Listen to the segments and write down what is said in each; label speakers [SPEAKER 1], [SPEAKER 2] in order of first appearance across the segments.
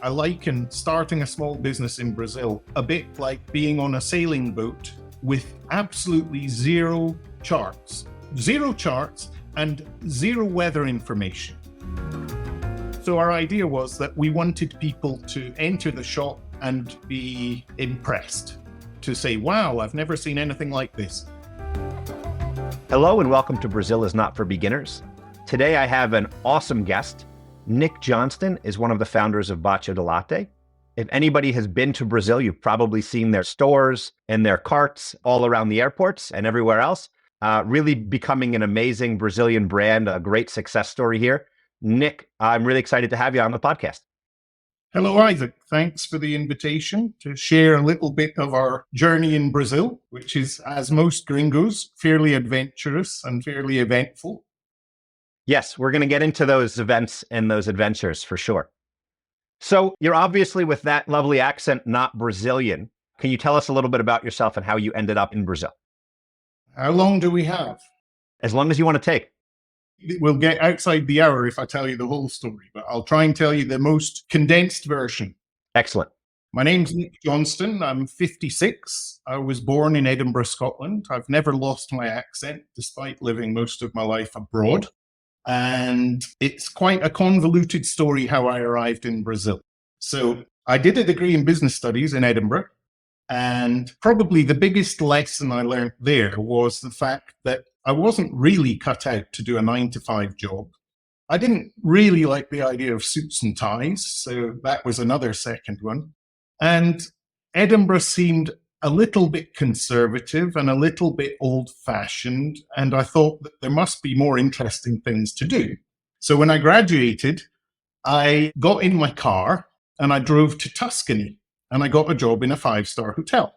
[SPEAKER 1] I liken starting a small business in Brazil a bit like being on a sailing boat with absolutely zero charts and zero weather information. So our idea was that we wanted people to enter the shop and be impressed, to say, wow, I've never seen anything like this.
[SPEAKER 2] Hello and welcome to Brazil is Not for Beginners. Today I have an awesome guest. Nick Johnston is one of the founders of Bacio di Latte. If anybody has been to Brazil, you've probably seen their stores and their carts all around the airports and everywhere else. Really becoming an amazing Brazilian brand, a great success story here. Nick, I'm really excited to have you on the podcast.
[SPEAKER 1] Hello, Isaac. Thanks for the invitation to share a little bit of our journey in Brazil, which is, as most gringos, fairly adventurous and fairly eventful.
[SPEAKER 2] Yes, we're going to get into those events and those adventures for sure. So you're obviously, with that lovely accent, not Brazilian. Can you tell us a little bit about yourself and how you ended up in Brazil?
[SPEAKER 1] How long do we have?
[SPEAKER 2] As long as you want to take.
[SPEAKER 1] We'll get outside the hour if I tell you the whole story, but I'll try and tell you the most condensed version.
[SPEAKER 2] Excellent.
[SPEAKER 1] My name's Nick Johnston. I'm 56. I was born in Edinburgh, Scotland. I've never lost my accent, despite living most of my life abroad. And it's quite a convoluted story how I arrived in Brazil. So I did a degree in business studies in Edinburgh. And probably the biggest lesson I learned there was the fact that I wasn't really cut out to do a 9-to-5 job. I didn't really like the idea of suits and ties, so that was another second one. And Edinburgh seemed a little bit conservative and a little bit old-fashioned, and I thought that there must be more interesting things to do. So when I graduated, I got in my car and I drove to Tuscany, and I got a job in a 5-star hotel.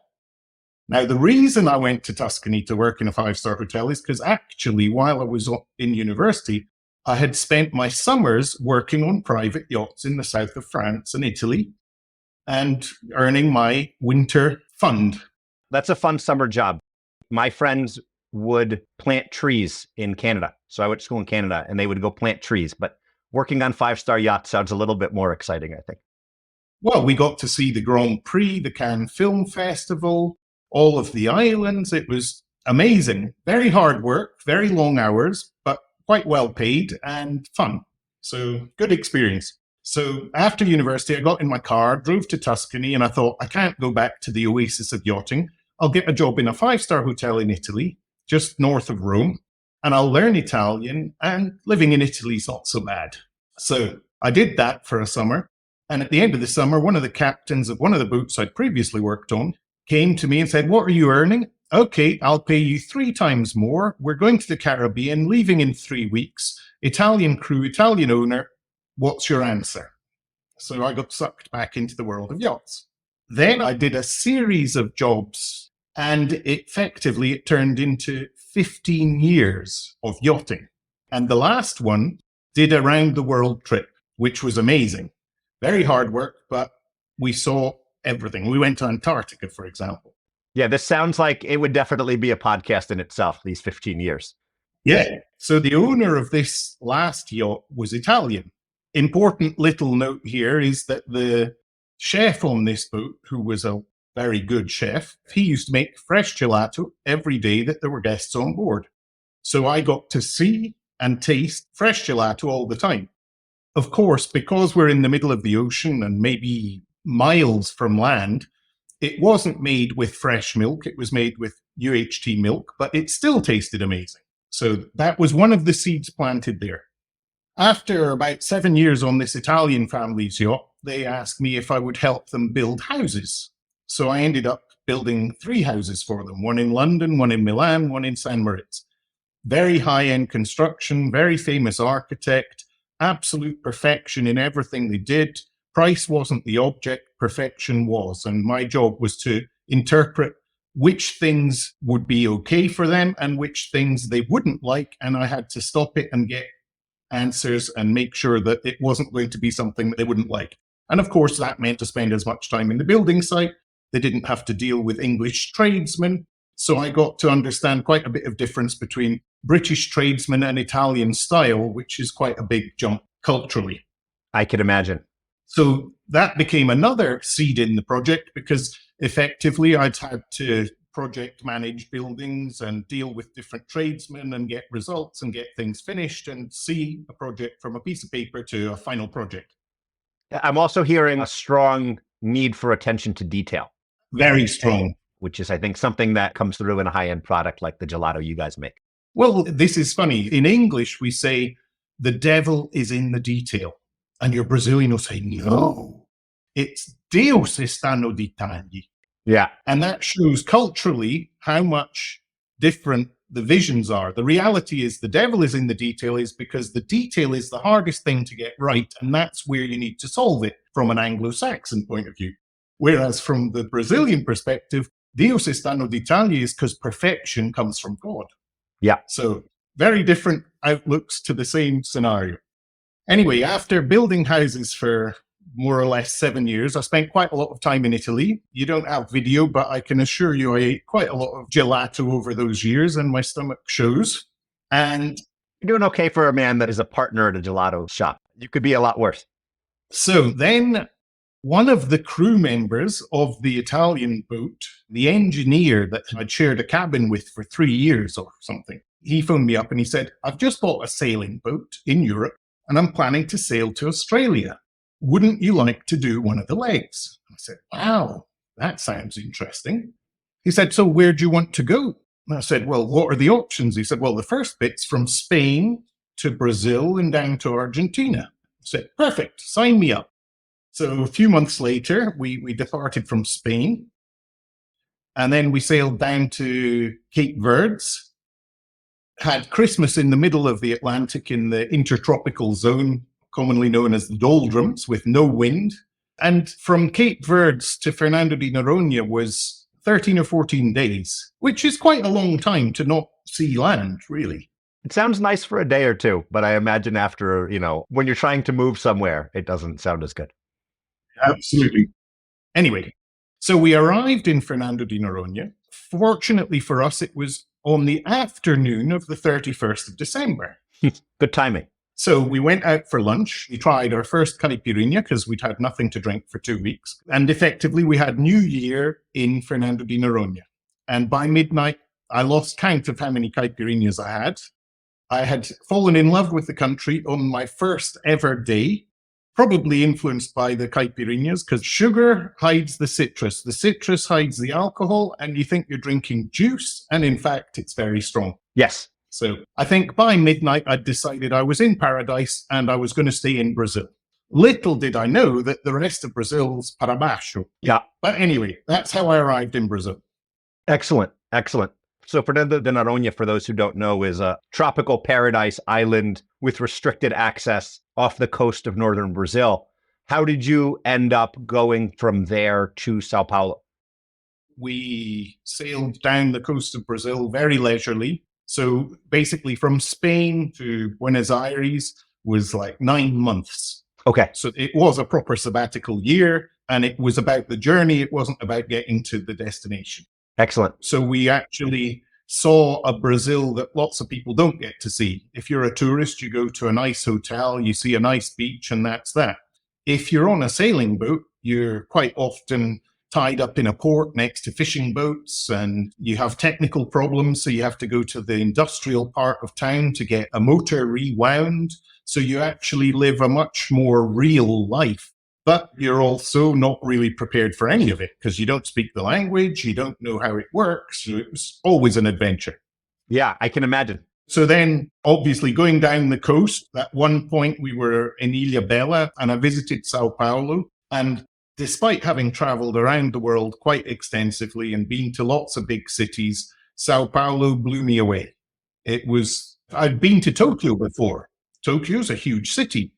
[SPEAKER 1] Now, the reason I went to Tuscany to work in a 5-star hotel is because actually, while I was in university, I had spent my summers working on private yachts in the south of France and Italy and earning my winter fund.
[SPEAKER 2] That's a fun summer job. My friends would plant trees in Canada. So I went to school in Canada and they would go plant trees, but working on 5-star yachts sounds a little bit more exciting, I think.
[SPEAKER 1] Well, we got to see the Grand Prix, the Cannes Film Festival, all of the islands. It was amazing. Very hard work, very long hours, but quite well paid and fun. So good experience. So after university, I got in my car, drove to Tuscany, and I thought, I can't go back to the oasis of yachting. I'll get a job in a 5-star hotel in Italy, just north of Rome, and I'll learn Italian, and living in Italy is not so bad. So I did that for a summer. And at the end of the summer, one of the captains of one of the boats I'd previously worked on came to me and said, what are you earning? Okay, I'll pay you 3 times more. We're going to the Caribbean, leaving in 3 weeks. Italian crew, Italian owner. What's your answer? So I got sucked back into the world of yachts. Then I did a series of jobs, and effectively it turned into 15 years of yachting. And the last one did a round the world trip, which was amazing. Very hard work, but we saw everything. We went to Antarctica, for example.
[SPEAKER 2] Yeah, this sounds like it would definitely be a podcast in itself, these 15 years.
[SPEAKER 1] Yeah. So the owner of this last yacht was Italian. Important little note here is that the chef on this boat, who was a very good chef, he used to make fresh gelato every day that there were guests on board. So I got to see and taste fresh gelato all the time. Of course, because we're in the middle of the ocean and maybe miles from land, it wasn't made with fresh milk. It was made with UHT milk, but it still tasted amazing. So that was one of the seeds planted there. After about 7 years on this Italian family's yacht, they asked me if I would help them build houses. So I ended up building 3 houses for them, one in London, one in Milan, one in San Moritz. Very high-end construction, very famous architect, absolute perfection in everything they did. Price wasn't the object, perfection was. And my job was to interpret which things would be okay for them and which things they wouldn't like. And I had to stop it and get answers and make sure that it wasn't going to be something that they wouldn't like. And of course, that meant to spend as much time in the building site. They didn't have to deal with English tradesmen. So I got to understand quite a bit of difference between British tradesmen and Italian style, which is quite a big jump culturally.
[SPEAKER 2] I could imagine.
[SPEAKER 1] So that became another seed in the project because effectively I'd had to project manage buildings and deal with different tradesmen and get results and get things finished and see a project from a piece of paper to a final project.
[SPEAKER 2] I'm also hearing a strong need for attention to detail.
[SPEAKER 1] Very strong.
[SPEAKER 2] Which is, I think, something that comes through in a high-end product like the gelato you guys make.
[SPEAKER 1] Well, this is funny. In English, we say the devil is in the detail. And your Brazilian will say, no, it's Deus está no detalhe.
[SPEAKER 2] Yeah.
[SPEAKER 1] And that shows culturally how much different the visions are. The reality is the devil is in the detail is because the detail is the hardest thing to get right. And that's where you need to solve it from an Anglo-Saxon point of view. Whereas from the Brazilian perspective, Deus está no detalhe is because perfection comes from God.
[SPEAKER 2] Yeah.
[SPEAKER 1] So very different outlooks to the same scenario. Anyway, after building houses for more or less 7 years, I spent quite a lot of time in Italy. You don't have video, but I can assure you I ate quite a lot of gelato over those years and my stomach shows. And
[SPEAKER 2] you're doing okay for a man that is a partner at a gelato shop. You could be a lot worse.
[SPEAKER 1] So then one of the crew members of the Italian boat, the engineer that I'd shared a cabin with for 3 years or something, he phoned me up and he said, I've just bought a sailing boat in Europe and I'm planning to sail to Australia. Wouldn't you like to do one of the legs? I said, wow, that sounds interesting. He said, so where do you want to go? And I said, well, what are the options? He said, well, the first bit's from Spain to Brazil and down to Argentina. I said, perfect, sign me up. So a few months later, we departed from Spain, and then we sailed down to Cape Verdes, had Christmas in the middle of the Atlantic in the intertropical zone, commonly known as the doldrums, with no wind. And from Cape Verdes to Fernando de Noronha was 13 or 14 days, which is quite a long time to not see land, really.
[SPEAKER 2] It sounds nice for a day or two, but I imagine after, when you're trying to move somewhere, it doesn't sound as good.
[SPEAKER 1] Absolutely. Anyway, so we arrived in Fernando de Noronha. Fortunately for us, it was on the afternoon of the 31st of December.
[SPEAKER 2] Good timing.
[SPEAKER 1] So we went out for lunch. We tried our first caipirinha because we'd had nothing to drink for 2 weeks. And effectively, we had New Year in Fernando de Noronha. And by midnight, I lost count of how many caipirinhas I had. I had fallen in love with the country on my first ever day, probably influenced by the caipirinhas, because sugar hides the citrus hides the alcohol, and you think you're drinking juice, and in fact, it's very strong.
[SPEAKER 2] Yes.
[SPEAKER 1] So I think by midnight, I'd decided I was in paradise and I was going to stay in Brazil. Little did I know that the rest of Brazil's para baixo.
[SPEAKER 2] Yeah.
[SPEAKER 1] But anyway, that's how I arrived in Brazil.
[SPEAKER 2] Excellent. Excellent. So Fernando de Noronha, for those who don't know, is a tropical paradise island with restricted access off the coast of northern Brazil. How did you end up going from there to Sao Paulo?
[SPEAKER 1] We sailed down the coast of Brazil very leisurely. So basically from Spain to Buenos Aires was like 9 months.
[SPEAKER 2] Okay.
[SPEAKER 1] So it was a proper sabbatical year and it was about the journey. It wasn't about getting to the destination.
[SPEAKER 2] Excellent.
[SPEAKER 1] So we actually saw a Brazil that lots of people don't get to see. If you're a tourist, you go to a nice hotel, you see a nice beach, and that's that. If you're on a sailing boat, you're quite often tied up in a port next to fishing boats, and you have technical problems, so you have to go to the industrial part of town to get a motor rewound. So you actually live a much more real life. But you're also not really prepared for any of it because you don't speak the language, you don't know how it works. So it was always an adventure.
[SPEAKER 2] Yeah, I can imagine.
[SPEAKER 1] So then, obviously, going down the coast, at one point we were in Ilha Bela and I visited Sao Paulo. And despite having traveled around the world quite extensively and been to lots of big cities, Sao Paulo blew me away. I'd been to Tokyo before. Tokyo's a huge city.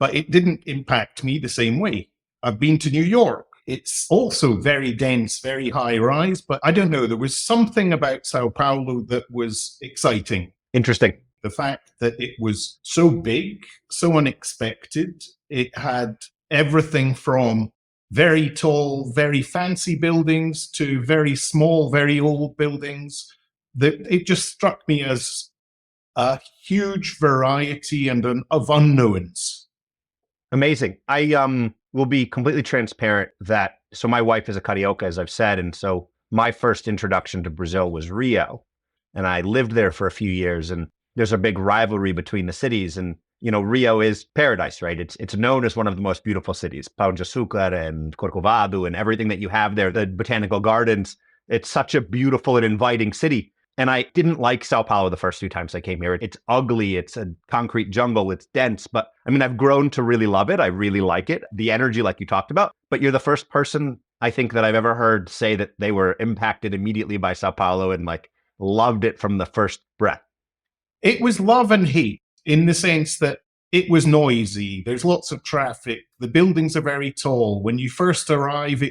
[SPEAKER 1] But it didn't impact me the same way. I've been to New York. It's also very dense, very high rise, but I don't know. There was something about Sao Paulo that was exciting.
[SPEAKER 2] Interesting.
[SPEAKER 1] The fact that it was so big, so unexpected. It had everything from very tall, very fancy buildings to very small, very old buildings. It just struck me as a huge variety of unknowns.
[SPEAKER 2] Amazing. will be completely transparent that, so my wife is a carioca, as I've said. And so my first introduction to Brazil was Rio. And I lived there for a few years, and there's a big rivalry between the cities. And, Rio is paradise, right? It's known as one of the most beautiful cities, Pão de Açúcar and Corcovado and everything that you have there, the botanical gardens. It's such a beautiful and inviting city. And I didn't like Sao Paulo the first few times I came here. It's ugly. It's a concrete jungle. It's dense. But I've grown to really love it. I really like it. The energy, like you talked about. But you're the first person I think that I've ever heard say that they were impacted immediately by Sao Paulo and loved it from the first breath.
[SPEAKER 1] It was love and hate in the sense that it was noisy. There's lots of traffic. The buildings are very tall. When you first arrive,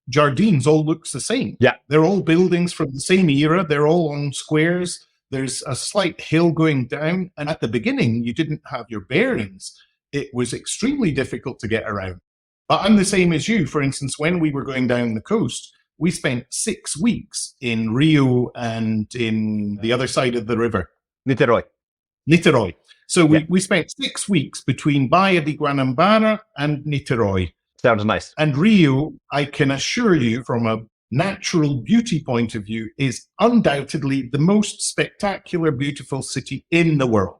[SPEAKER 1] Jardins all looks the same.
[SPEAKER 2] Yeah.
[SPEAKER 1] They're all buildings from the same era. They're all on squares. There's a slight hill going down. And at the beginning, you didn't have your bearings. It was extremely difficult to get around. But I'm the same as you. For instance, when we were going down the coast, we spent 6 weeks in Rio and in the other side of the river. Niterói. So we spent 6 weeks between Baía de Guanabara and Niterói.
[SPEAKER 2] Sounds nice.
[SPEAKER 1] And Rio, I can assure you, from a natural beauty point of view, is undoubtedly the most spectacular, beautiful city in the world.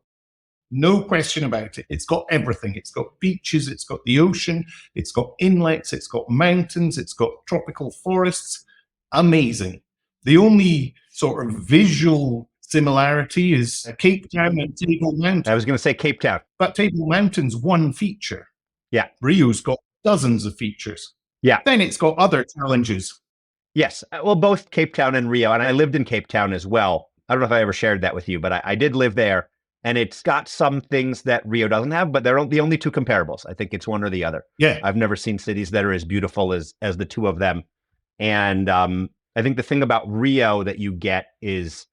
[SPEAKER 1] No question about it. It's got everything. It's got beaches, it's got the ocean, it's got inlets, it's got mountains, it's got tropical forests. Amazing. The only sort of visual similarity is Cape Town and Table Mountain.
[SPEAKER 2] I was going to say Cape Town.
[SPEAKER 1] But Table Mountain's one feature.
[SPEAKER 2] Yeah.
[SPEAKER 1] Rio's got dozens of features.
[SPEAKER 2] Yeah.
[SPEAKER 1] Then it's got other challenges.
[SPEAKER 2] Yes. Well, both Cape Town and Rio. And I lived in Cape Town as well. I don't know if I ever shared that with you, but I did live there. And it's got some things that Rio doesn't have, but they're the only two comparables. I think it's one or the other.
[SPEAKER 1] Yeah.
[SPEAKER 2] I've never seen cities that are as beautiful as the two of them. And I think the thing about Rio that you get is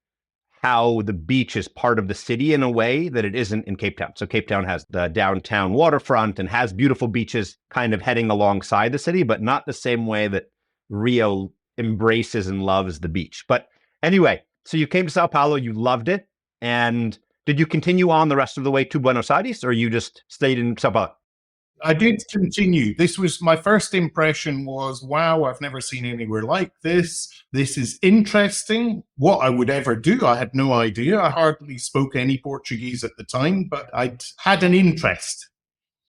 [SPEAKER 2] how the beach is part of the city in a way that it isn't in Cape Town. So Cape Town has the downtown waterfront and has beautiful beaches kind of heading alongside the city, but not the same way that Rio embraces and loves the beach. But anyway, so you came to Sao Paulo, you loved it. And did you continue on the rest of the way to Buenos Aires, or you just stayed in Sao Paulo?
[SPEAKER 1] I did continue. This was my first impression was, wow, I've never seen anywhere like this. This is interesting. What I would ever do, I had no idea. I hardly spoke any Portuguese at the time, but I'd had an interest.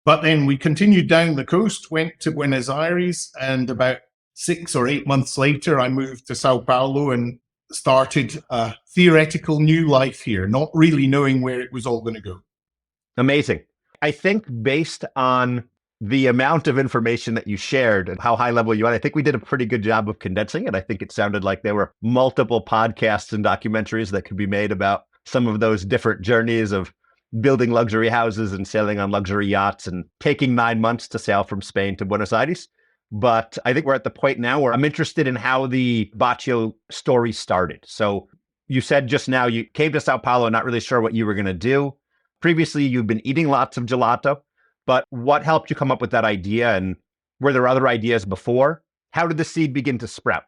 [SPEAKER 1] But then we continued down the coast, went to Buenos Aires, and about 6 or 8 months later, I moved to Sao Paulo and started a theoretical new life here, not really knowing where it was all going to go.
[SPEAKER 2] Amazing. I think based on the amount of information that you shared and how high level you are, I think we did a pretty good job of condensing it. I think it sounded like there were multiple podcasts and documentaries that could be made about some of those different journeys of building luxury houses and sailing on luxury yachts and taking 9 months to sail from Spain to Buenos Aires. But I think we're at the point now where I'm interested in how the Bacio story started. So you said just now you came to Sao Paulo, not really sure what you were going to do. Previously, you've been eating lots of gelato, but what helped you come up with that idea? And were there other ideas before? How did the seed begin to sprout?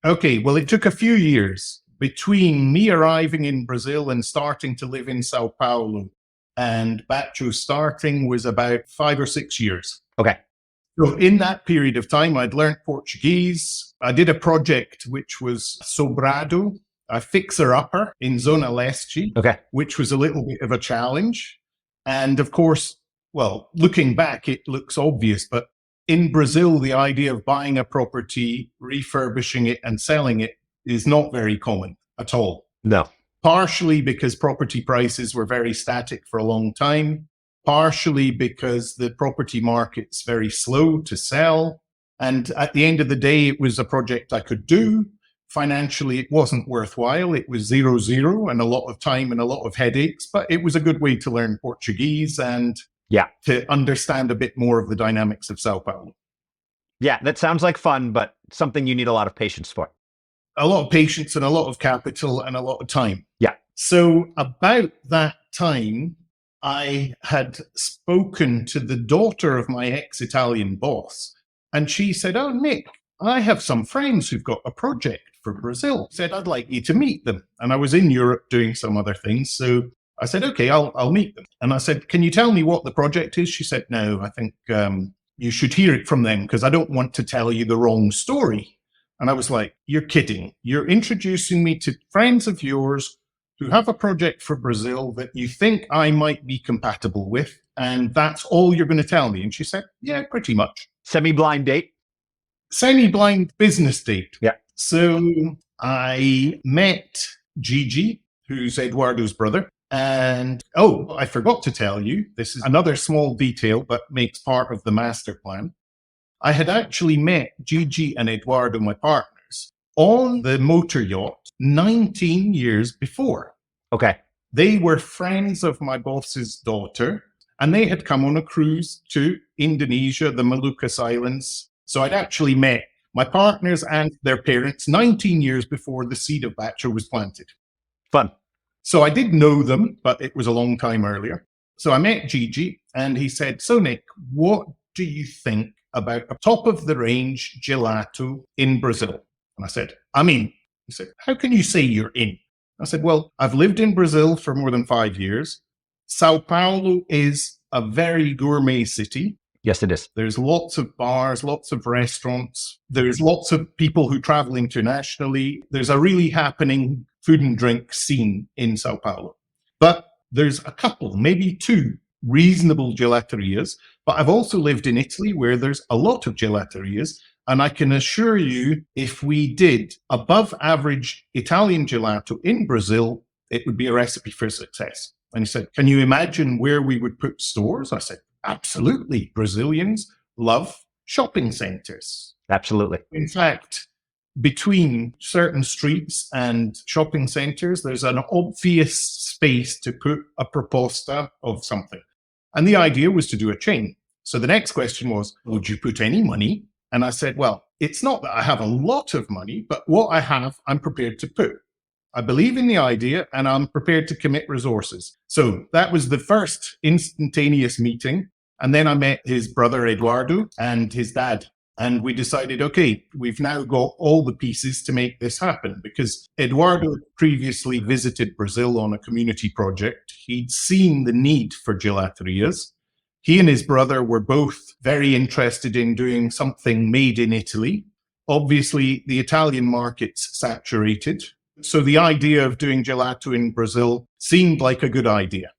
[SPEAKER 1] Okay, well, it took a few years between me arriving in Brazil and starting to live in Sao Paulo, and Bacio starting was about 5 or 6 years.
[SPEAKER 2] Okay.
[SPEAKER 1] So in that period of time, I'd learned Portuguese. I did a project which was Sobrado, a fixer-upper in Zona Leste,
[SPEAKER 2] okay,
[SPEAKER 1] which was a little bit of a challenge. And of course, well, looking back, it looks obvious, but in Brazil, the idea of buying a property, refurbishing it, and selling it is not very common at all.
[SPEAKER 2] No.
[SPEAKER 1] Partially because property prices were very static for a long time, partially because the property market's very slow to sell. And at the end of the day, it was a project I could do. Financially, it wasn't worthwhile. It was 0-0 and a lot of time and a lot of headaches, but it was a good way to learn Portuguese and to understand a bit more of the dynamics of Sao Paulo.
[SPEAKER 2] Yeah, that sounds like fun, but something you need a lot of patience for.
[SPEAKER 1] A lot of patience and a lot of capital and a lot of time.
[SPEAKER 2] Yeah.
[SPEAKER 1] So about that time, I had spoken to the daughter of my ex-Italian boss, and she said, "Oh, Nick, I have some friends who've got a project for Brazil." Said, "I'd like you to meet them." And I was in Europe doing some other things. So I said, okay, I'll meet them. And I said, can you tell me what the project is? She said, no, I think you should hear it from them because I don't want to tell you the wrong story. And I was like, you're kidding. You're introducing me to friends of yours who have a project for Brazil that you think I might be compatible with. And that's all you're going to tell me. And she said, yeah, pretty much.
[SPEAKER 2] Semi-blind date?
[SPEAKER 1] Semi-blind business date.
[SPEAKER 2] Yeah.
[SPEAKER 1] So I met Gigi, who's Eduardo's brother. And, I forgot to tell you, this is another small detail, but makes part of the master plan. I had actually met Gigi and Eduardo, my partners, on the motor yacht 19 years before.
[SPEAKER 2] Okay.
[SPEAKER 1] They were friends of my boss's daughter, and they had come on a cruise to Indonesia, the Moluccas Islands. So I'd actually met my partners and their parents 19 years before the seed of Bacio was planted.
[SPEAKER 2] Fun.
[SPEAKER 1] So I did know them, but it was a long time earlier. So I met Gigi, and he said, so Nick, what do you think about a top-of-the-range gelato in Brazil? And I said, I'm in. He said, how can you say you're in? I said, well, I've lived in Brazil for more than 5 years. São Paulo is a very gourmet city.
[SPEAKER 2] Yes, it is.
[SPEAKER 1] There's lots of bars, lots of restaurants. There's lots of people who travel internationally. There's a really happening food and drink scene in São Paulo. But there's a couple, maybe two reasonable gelaterias. But I've also lived in Italy where there's a lot of gelaterias. And I can assure you, if we did above average Italian gelato in Brazil, it would be a recipe for success. And he said, can you imagine where we would put stores? I said, absolutely. Brazilians love shopping centers.
[SPEAKER 2] Absolutely.
[SPEAKER 1] In fact, between certain streets and shopping centers, there's an obvious space to put a proposta of something. And the idea was to do a chain. So the next question was, would you put any money? And I said, well, it's not that I have a lot of money, but what I have, I'm prepared to put. I believe in the idea and I'm prepared to commit resources. So that was the first instantaneous meeting. And then I met his brother, Eduardo, and his dad. And we decided, okay, we've now got all the pieces to make this happen because Eduardo previously visited Brazil on a community project. He'd seen the need for gelaterias. He and his brother were both very interested in doing something made in Italy. Obviously, the Italian market's saturated. So the idea of doing gelato in Brazil seemed like a good idea.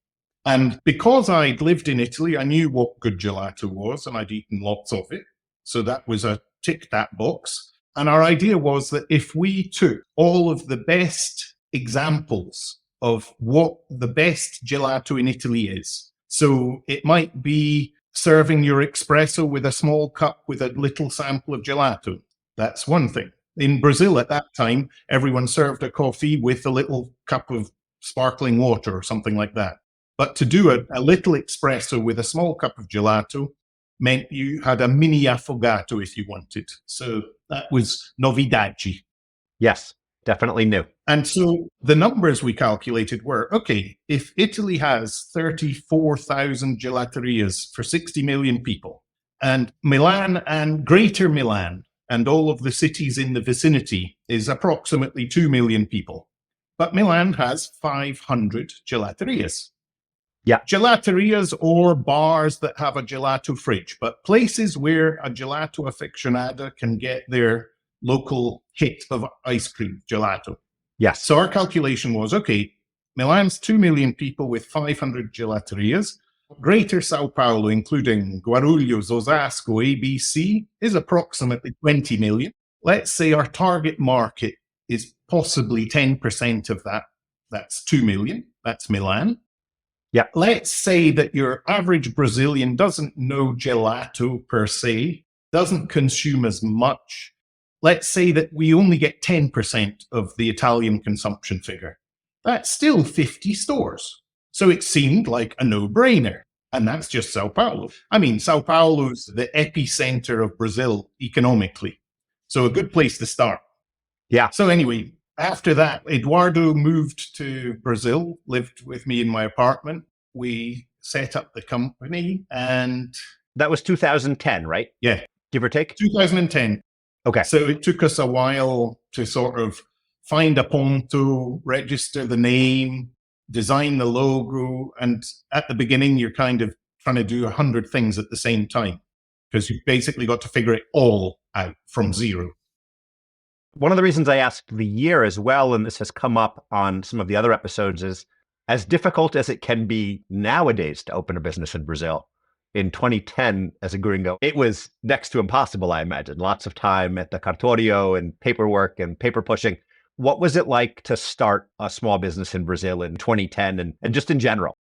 [SPEAKER 1] And because I'd lived in Italy, I knew what good gelato was and I'd eaten lots of it. So that was a tick that box. And our idea was that if we took all of the best examples of what the best gelato in Italy is, so it might be serving your espresso with a small cup with a little sample of gelato. That's one thing. In Brazil at that time, everyone served a coffee with a little cup of sparkling water or something like that. But to do a little espresso with a small cup of gelato meant you had a mini affogato if you wanted. So that was novidade.
[SPEAKER 2] Yes, definitely new.
[SPEAKER 1] And so the numbers we calculated were, okay, if Italy has 34,000 gelaterias for 60 million people, and Milan and Greater Milan and all of the cities in the vicinity is approximately 2 million people. But Milan has 500 gelaterias.
[SPEAKER 2] Yeah.
[SPEAKER 1] Gelaterias or bars that have a gelato fridge, but places where a gelato aficionado can get their local hit of ice cream, gelato.
[SPEAKER 2] Yes.
[SPEAKER 1] So our calculation was, okay, Milan's 2 million people with 500 gelaterias. Greater São Paulo, including Guarulhos, Osasco, ABC, is approximately 20 million. Let's say our target market is possibly 10% of that. That's 2 million. That's Milan.
[SPEAKER 2] Yeah.
[SPEAKER 1] Let's say that your average Brazilian doesn't know gelato per se, doesn't consume as much. Let's say that we only get 10% of the Italian consumption figure. That's still 50 stores. So it seemed like a no-brainer. And that's just São Paulo. I mean, São Paulo's the epicenter of Brazil economically. So a good place to start.
[SPEAKER 2] Yeah.
[SPEAKER 1] So anyway, after that, Eduardo moved to Brazil, lived with me in my apartment. We set up the company and...
[SPEAKER 2] That was 2010, right?
[SPEAKER 1] Yeah.
[SPEAKER 2] Give or take?
[SPEAKER 1] 2010.
[SPEAKER 2] Okay.
[SPEAKER 1] So it took us a while to sort of find a ponto, register the name, design the logo. And at the beginning, you're kind of trying to do 100 things at the same time because you've basically got to figure it all out from zero.
[SPEAKER 2] One of the reasons I asked the year as well, and this has come up on some of the other episodes, is as difficult as it can be nowadays to open a business in Brazil. In 2010, as a gringo, it was next to impossible, I imagine. Lots of time at the cartório and paperwork and paper pushing. What was it like to start a small business in Brazil in 2010 and just in general?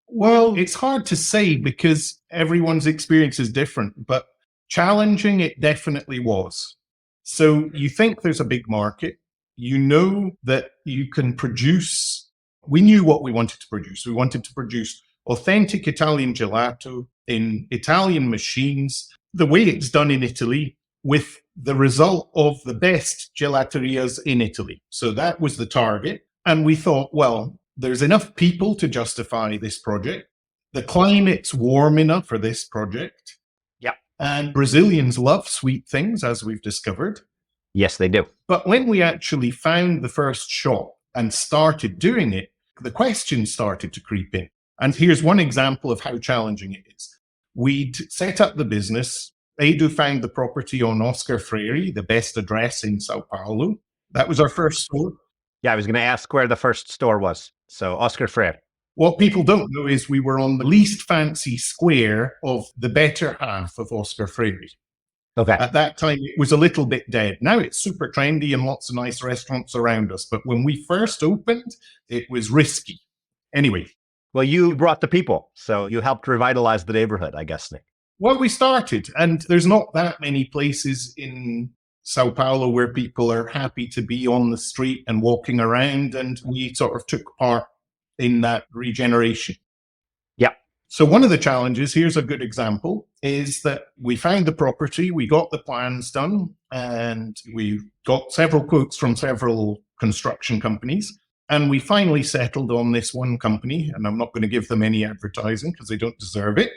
[SPEAKER 1] Well, it's hard to say because everyone's experience is different, but challenging it definitely was. So you think there's a big market, you know that you can produce. We knew what we wanted to produce. We wanted to produce authentic Italian gelato in Italian machines, the way it's done in Italy, with the result of the best gelaterias in Italy. So that was the target. And we thought, well, there's enough people to justify this project. The climate's warm enough for this project.
[SPEAKER 2] Yeah.
[SPEAKER 1] And Brazilians love sweet things, as we've discovered.
[SPEAKER 2] Yes, they do.
[SPEAKER 1] But when we actually found the first shop and started doing it, the questions started to creep in. And here's one example of how challenging it is. We'd set up the business. Edu found the property on Oscar Freire, the best address in São Paulo. That was our first store.
[SPEAKER 2] Yeah, I was going to ask where the first store was. So Oscar Freire.
[SPEAKER 1] What people don't know is we were on the least fancy square of the better half of Oscar Freire.
[SPEAKER 2] Okay.
[SPEAKER 1] At that time, it was a little bit dead. Now it's super trendy and lots of nice restaurants around us. But when we first opened, it was risky. Anyway.
[SPEAKER 2] Well, you brought the people, so you helped revitalize the neighborhood, I guess, Nick.
[SPEAKER 1] Well, we started, and there's not that many places in Sao Paulo where people are happy to be on the street and walking around, and we sort of took part in that regeneration.
[SPEAKER 2] Yeah.
[SPEAKER 1] So one of the challenges, here's a good example, is that we found the property, we got the plans done, and we got several quotes from several construction companies. And we finally settled on this one company, and I'm not going to give them any advertising because they don't deserve it.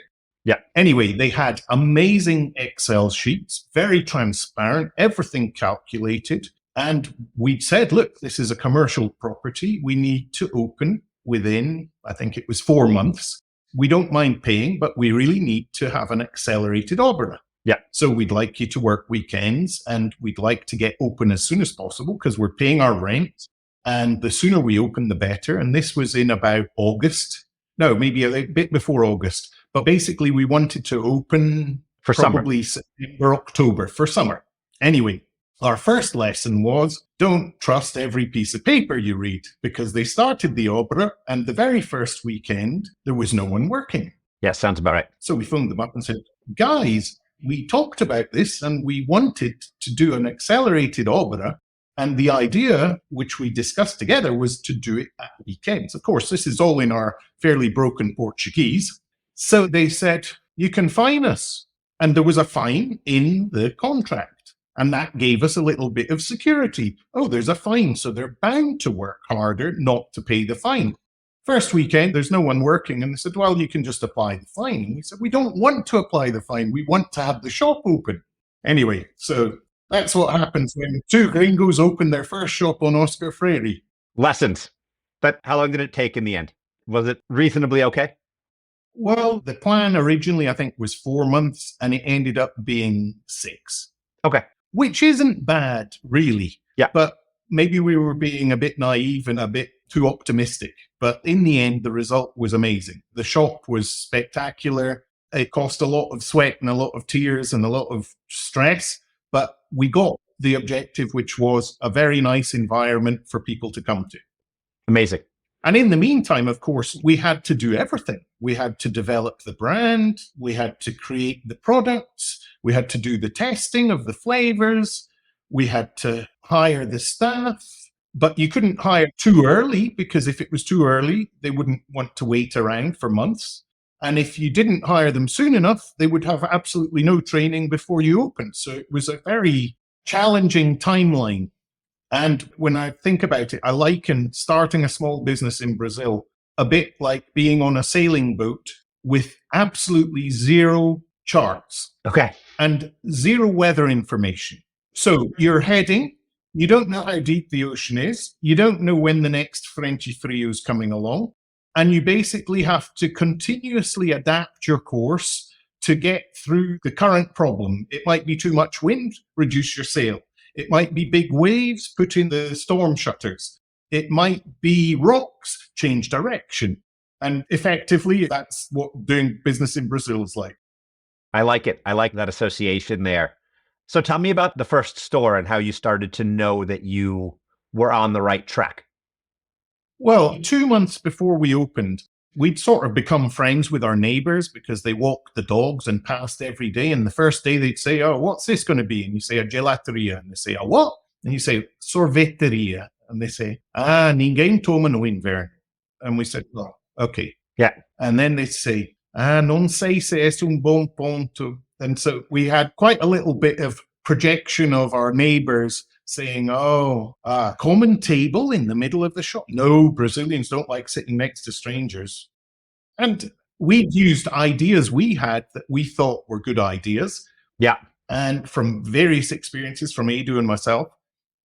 [SPEAKER 2] Yeah.
[SPEAKER 1] Anyway, they had amazing Excel sheets, very transparent, everything calculated. And we said, look, this is a commercial property. We need to open within, I think it was 4 months. We don't mind paying, but we really need to have an accelerated obra.
[SPEAKER 2] Yeah.
[SPEAKER 1] So we'd like you to work weekends and we'd like to get open as soon as possible because we're paying our rent. And the sooner we open, the better. And this was in about August. No, maybe a bit before August. But basically, we wanted to open
[SPEAKER 2] for
[SPEAKER 1] probably September, October, for summer. Anyway, our first lesson was don't trust every piece of paper you read because they started the obra and the very first weekend, there was no one working.
[SPEAKER 2] Yeah, sounds about right.
[SPEAKER 1] So we phoned them up and said, guys, we talked about this and we wanted to do an accelerated obra. And the idea, which we discussed together, was to do it at weekends. Of course, this is all in our fairly broken Portuguese. So they said, you can fine us. And there was a fine in the contract. And that gave us a little bit of security. Oh, there's a fine. So they're bound to work harder not to pay the fine. First weekend, there's no one working. And they said, well, you can just apply the fine. And we said, we don't want to apply the fine. We want to have the shop open. Anyway, so that's what happens when two gringos open their first shop on Oscar Freire.
[SPEAKER 2] Lessons. But how long did it take in the end? Was it reasonably okay?
[SPEAKER 1] Well, the plan originally, I think, was 4 months, and it ended up being 6.
[SPEAKER 2] Okay.
[SPEAKER 1] Which isn't bad, really.
[SPEAKER 2] Yeah.
[SPEAKER 1] But maybe we were being a bit naive and a bit too optimistic. But in the end, the result was amazing. The shop was spectacular. It cost a lot of sweat and a lot of tears and a lot of stress. But we got the objective, which was a very nice environment for people to come to.
[SPEAKER 2] Amazing.
[SPEAKER 1] And in the meantime, of course, we had to do everything. We had to develop the brand. We had to create the products. We had to do the testing of the flavors. We had to hire the staff. But you couldn't hire too early because if it was too early, they wouldn't want to wait around for months. And if you didn't hire them soon enough, they would have absolutely no training before you opened. So it was a very challenging timeline. And when I think about it, I liken starting a small business in Brazil a bit like being on a sailing boat with absolutely zero charts.
[SPEAKER 2] Okay.
[SPEAKER 1] And zero weather information. So you're heading, You don't know how deep the ocean is. You don't know when the next Frenchy Frio is coming along. And you basically have to continuously adapt your course to get through the current problem. It might be too much wind, reduce your sail. It might be big waves, put in the storm shutters. It might be rocks, change direction. And effectively, that's what doing business in Brazil is like.
[SPEAKER 2] I like it. I like that association there. So tell me about the first store and how you started to know that you were on the right track.
[SPEAKER 1] Well, 2 months before we opened, we'd sort of become friends with our neighbors because they walked the dogs and passed every day. And the first day they'd say, "Oh, what's this going to be?" And you say, "A gelateria." And they say, "A what?" And you say, "Sorveteria." And they say, "Ah, ninguém toma no inverno." And we said, "Oh, okay."
[SPEAKER 2] Yeah.
[SPEAKER 1] And then they'd say, "Ah, non sei se es un bom ponto." And so we had quite a little bit of projection of our neighbors saying, "Oh, common table in the middle of the shop. No, Brazilians don't like sitting next to strangers." And we'd used ideas we had that we thought were good ideas.
[SPEAKER 2] Yeah.
[SPEAKER 1] And from various experiences from Edu and myself.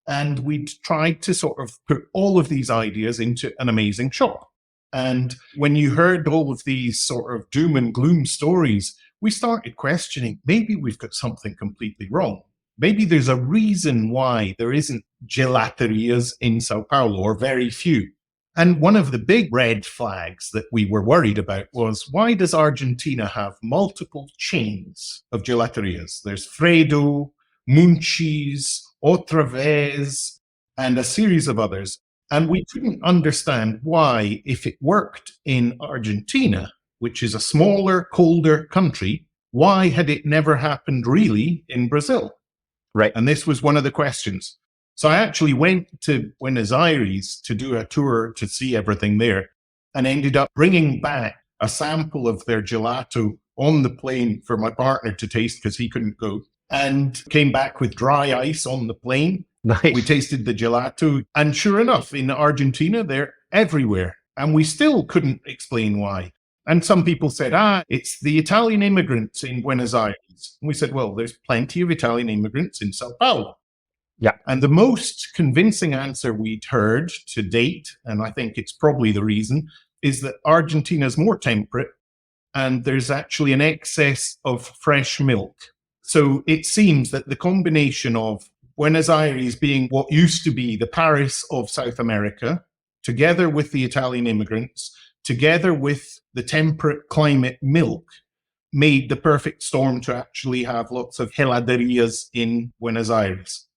[SPEAKER 1] And we'd tried to sort of put all of these ideas into an amazing shop. And when you heard all of these sort of doom and gloom stories, we started questioning, maybe we've got something completely wrong. Maybe there's a reason why there isn't gelaterias in Sao Paulo, or very few. And one of the big red flags that we were worried about was, why does Argentina have multiple chains of gelaterias? There's Fredo, Munchies, Outra Vez, and a series of others. And we couldn't understand why, if it worked in Argentina, which is a smaller, colder country, why had it never happened really in Brazil?
[SPEAKER 2] Right.
[SPEAKER 1] And this was one of the questions. So I actually went to Buenos Aires to do a tour to see everything there, and ended up bringing back a sample of their gelato on the plane for my partner to taste because he couldn't go, and came back with dry ice on the plane.
[SPEAKER 2] Nice.
[SPEAKER 1] We tasted the gelato, and sure enough, in Argentina, they're everywhere. And we still couldn't explain why. And some people said, it's the Italian immigrants in Buenos Aires. And we said, well, there's plenty of Italian immigrants in Sao Paulo.
[SPEAKER 2] Yeah.
[SPEAKER 1] And the most convincing answer we'd heard to date, and I think it's probably the reason, is that Argentina is more temperate and there's actually an excess of fresh milk. So it seems that the combination of Buenos Aires being what used to be the Paris of South America, together with the Italian immigrants, together with the temperate climate milk, made the perfect storm to actually have lots of heladerias in Buenos Aires.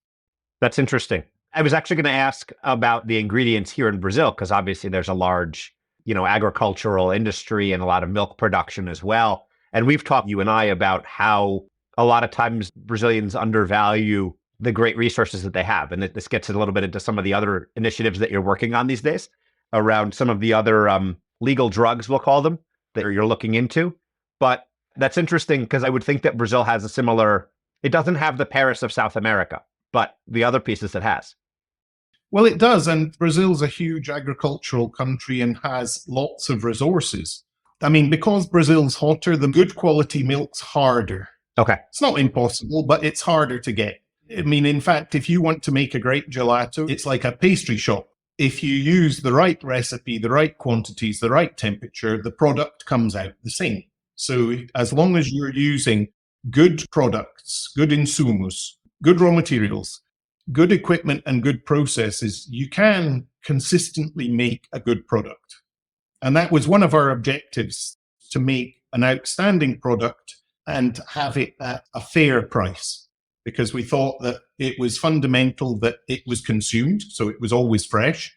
[SPEAKER 2] That's interesting. I was actually going to ask about the ingredients here in Brazil, because obviously there's a large, agricultural industry and a lot of milk production as well. And we've talked, you and I, about how a lot of times Brazilians undervalue the great resources that they have. And this gets a little bit into some of the other initiatives that you're working on these days around some of the other legal drugs, we'll call them, that you're looking into. But that's interesting because I would think that Brazil has a similar, it doesn't have the Paris of South America, but the other pieces it has.
[SPEAKER 1] Well, it does. And Brazil's a huge agricultural country and has lots of resources. I mean, because Brazil's hotter, the good quality milk's harder.
[SPEAKER 2] Okay.
[SPEAKER 1] It's not impossible, but it's harder to get. I mean, in fact, if you want to make a great gelato, it's like a pastry shop. If you use the right recipe, the right quantities, the right temperature, the product comes out the same. So as long as you're using good products, good insumos, good raw materials, good equipment, and good processes, you can consistently make a good product. And that was one of our objectives, to make an outstanding product and have it at a fair price, because we thought that it was fundamental that it was consumed, so it was always fresh.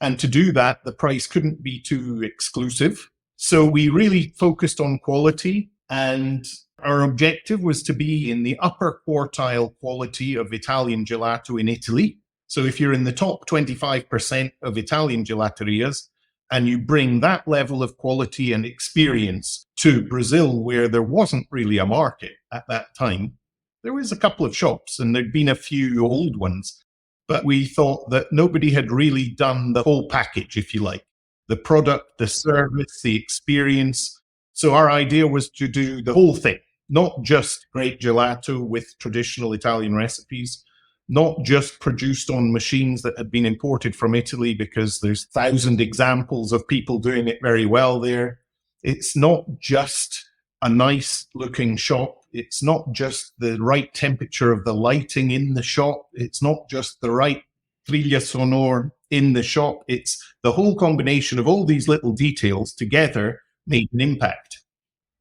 [SPEAKER 1] And to do that, the price couldn't be too exclusive. So we really focused on quality, and our objective was to be in the upper quartile quality of Italian gelato in Italy. So if you're in the top 25% of Italian gelaterias, and you bring that level of quality and experience to Brazil, where there wasn't really a market at that time, there was a couple of shops and there'd been a few old ones, but we thought that nobody had really done the whole package, if you like, the product, the service, the experience. So our idea was to do the whole thing, not just great gelato with traditional Italian recipes, not just produced on machines that had been imported from Italy, because there's 1,000 examples of people doing it very well there. It's not just a nice looking shop. It's not just the right temperature of the lighting in the shop. It's not just the right trilha sonore in the shop. It's the whole combination of all these little details together made an impact.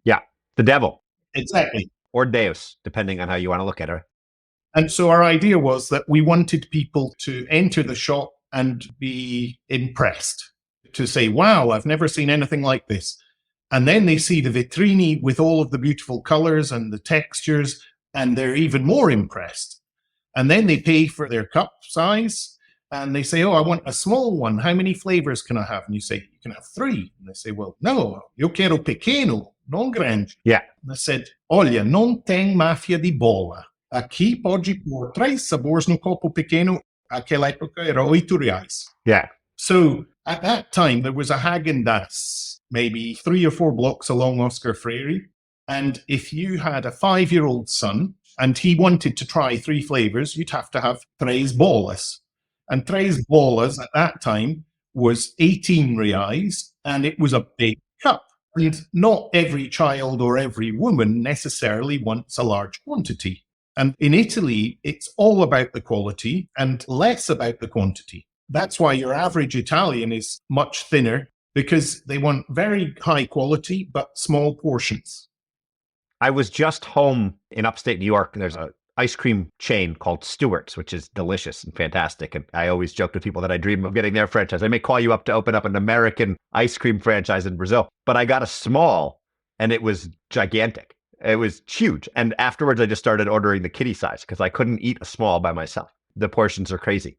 [SPEAKER 2] Yeah, the devil.
[SPEAKER 1] Exactly.
[SPEAKER 2] Or Deus, depending on how you want to look at it.
[SPEAKER 1] And so our idea was that we wanted people to enter the shop and be impressed, to say, wow, I've never seen anything like this. And then they see the vitrini with all of the beautiful colors and the textures, and they're even more impressed. And then they pay for their cup size, and they say, oh, I want a small one. How many flavors can I have? And you say, you can have 3. And they say, well, no, eu quero pequeno, non grande.
[SPEAKER 2] Yeah.
[SPEAKER 1] And I said, olha, não tem máfia de bola. Aqui pode pôr 3 sabores no copo pequeno. Aquela época era R$8.
[SPEAKER 2] Yeah.
[SPEAKER 1] So at that time, there was a Häagen-Dazs, maybe 3 or 4 blocks along Oscar Freire. And if you had a 5-year-old son and he wanted to try 3 flavors, you'd have to have 3 bolas. And 3 bolas at that time was 18 reais, and it was a big cup. And not every child or every woman necessarily wants a large quantity. And in Italy, it's all about the quality and less about the quantity. That's why your average Italian is much thinner, because they want very high quality, but small portions.
[SPEAKER 2] I was just home in upstate New York. There's an ice cream chain called Stewart's, which is delicious and fantastic. And I always joke with people that I dream of getting their franchise. I may call you up to open up an American ice cream franchise in Brazil, but I got a small and it was gigantic. It was huge. And afterwards, I just started ordering the kiddie size because I couldn't eat a small by myself. The portions are crazy.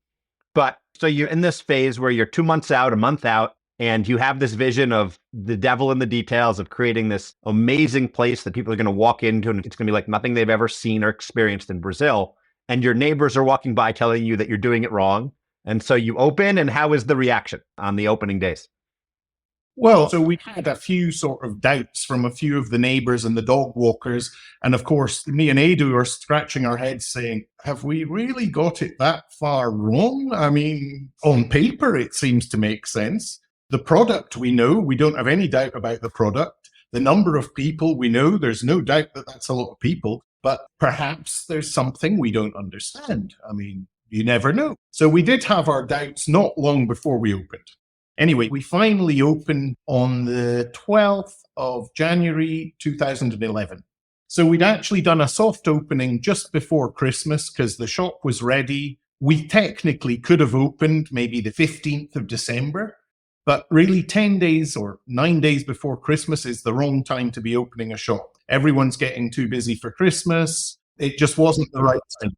[SPEAKER 2] But so you're in this phase where you're 2 months out, a month out, and you have this vision of the devil in the details of creating this amazing place that people are going to walk into, and it's going to be like nothing they've ever seen or experienced in Brazil. And your neighbors are walking by telling you that you're doing it wrong. And so you open, and how is the reaction on the opening days?
[SPEAKER 1] Well, so we had a few sort of doubts from a few of the neighbors and the dog walkers. And of course, me and Edu are scratching our heads saying, have we really got it that far wrong? I mean, on paper, it seems to make sense. The product we know, we don't have any doubt about the product. The number of people we know, there's no doubt that that's a lot of people. But perhaps there's something we don't understand. I mean, you never know. So we did have our doubts not long before we opened. Anyway, we finally opened on the 12th of January 2011. So we'd actually done a soft opening just before Christmas because the shop was ready. We technically could have opened maybe the 15th of December, but really 10 days or 9 days before Christmas is the wrong time to be opening a shop. Everyone's getting too busy for Christmas. It just wasn't the right time.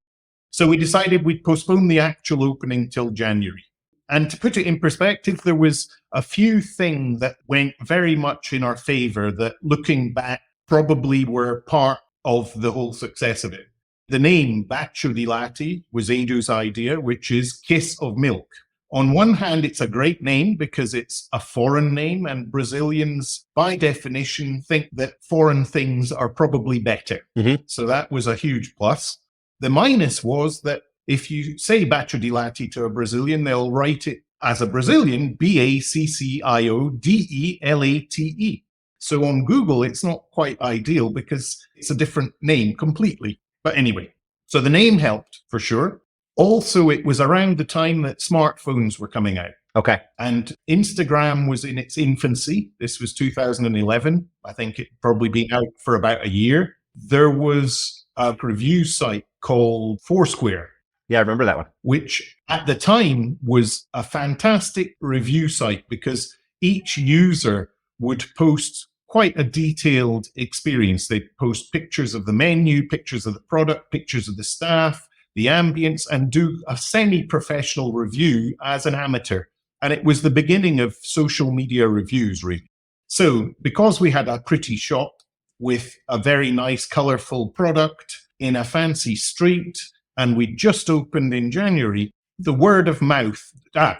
[SPEAKER 1] So we decided we'd postpone the actual opening till January. And to put it in perspective, there was a few things that went very much in our favor that, looking back, probably were part of the whole success of it. The name Bacio di Latte was Edu's idea, which is kiss of milk. On one hand, it's a great name because it's a foreign name, and Brazilians, by definition, think that foreign things are probably better. Mm-hmm. So that was a huge plus. The minus was that if you say Bacio di Latte to a Brazilian, they'll write it as a Brazilian, Bacciodilate. So on Google, it's not quite ideal because it's a different name completely. But anyway, so the name helped for sure. Also, it was around the time that smartphones were coming out.
[SPEAKER 2] Okay.
[SPEAKER 1] And Instagram was in its infancy. This was 2011. I think it probably been out for about a year. There was a review site called Foursquare.
[SPEAKER 2] Yeah, I remember that one.
[SPEAKER 1] Which at the time was a fantastic review site because each user would post quite a detailed experience. They'd post pictures of the menu, pictures of the product, pictures of the staff, the ambience, and do a semi-professional review as an amateur. And it was the beginning of social media reviews, really. So because we had a pretty shop with a very nice, colorful product in a fancy street, and we just opened in January, the word of mouth,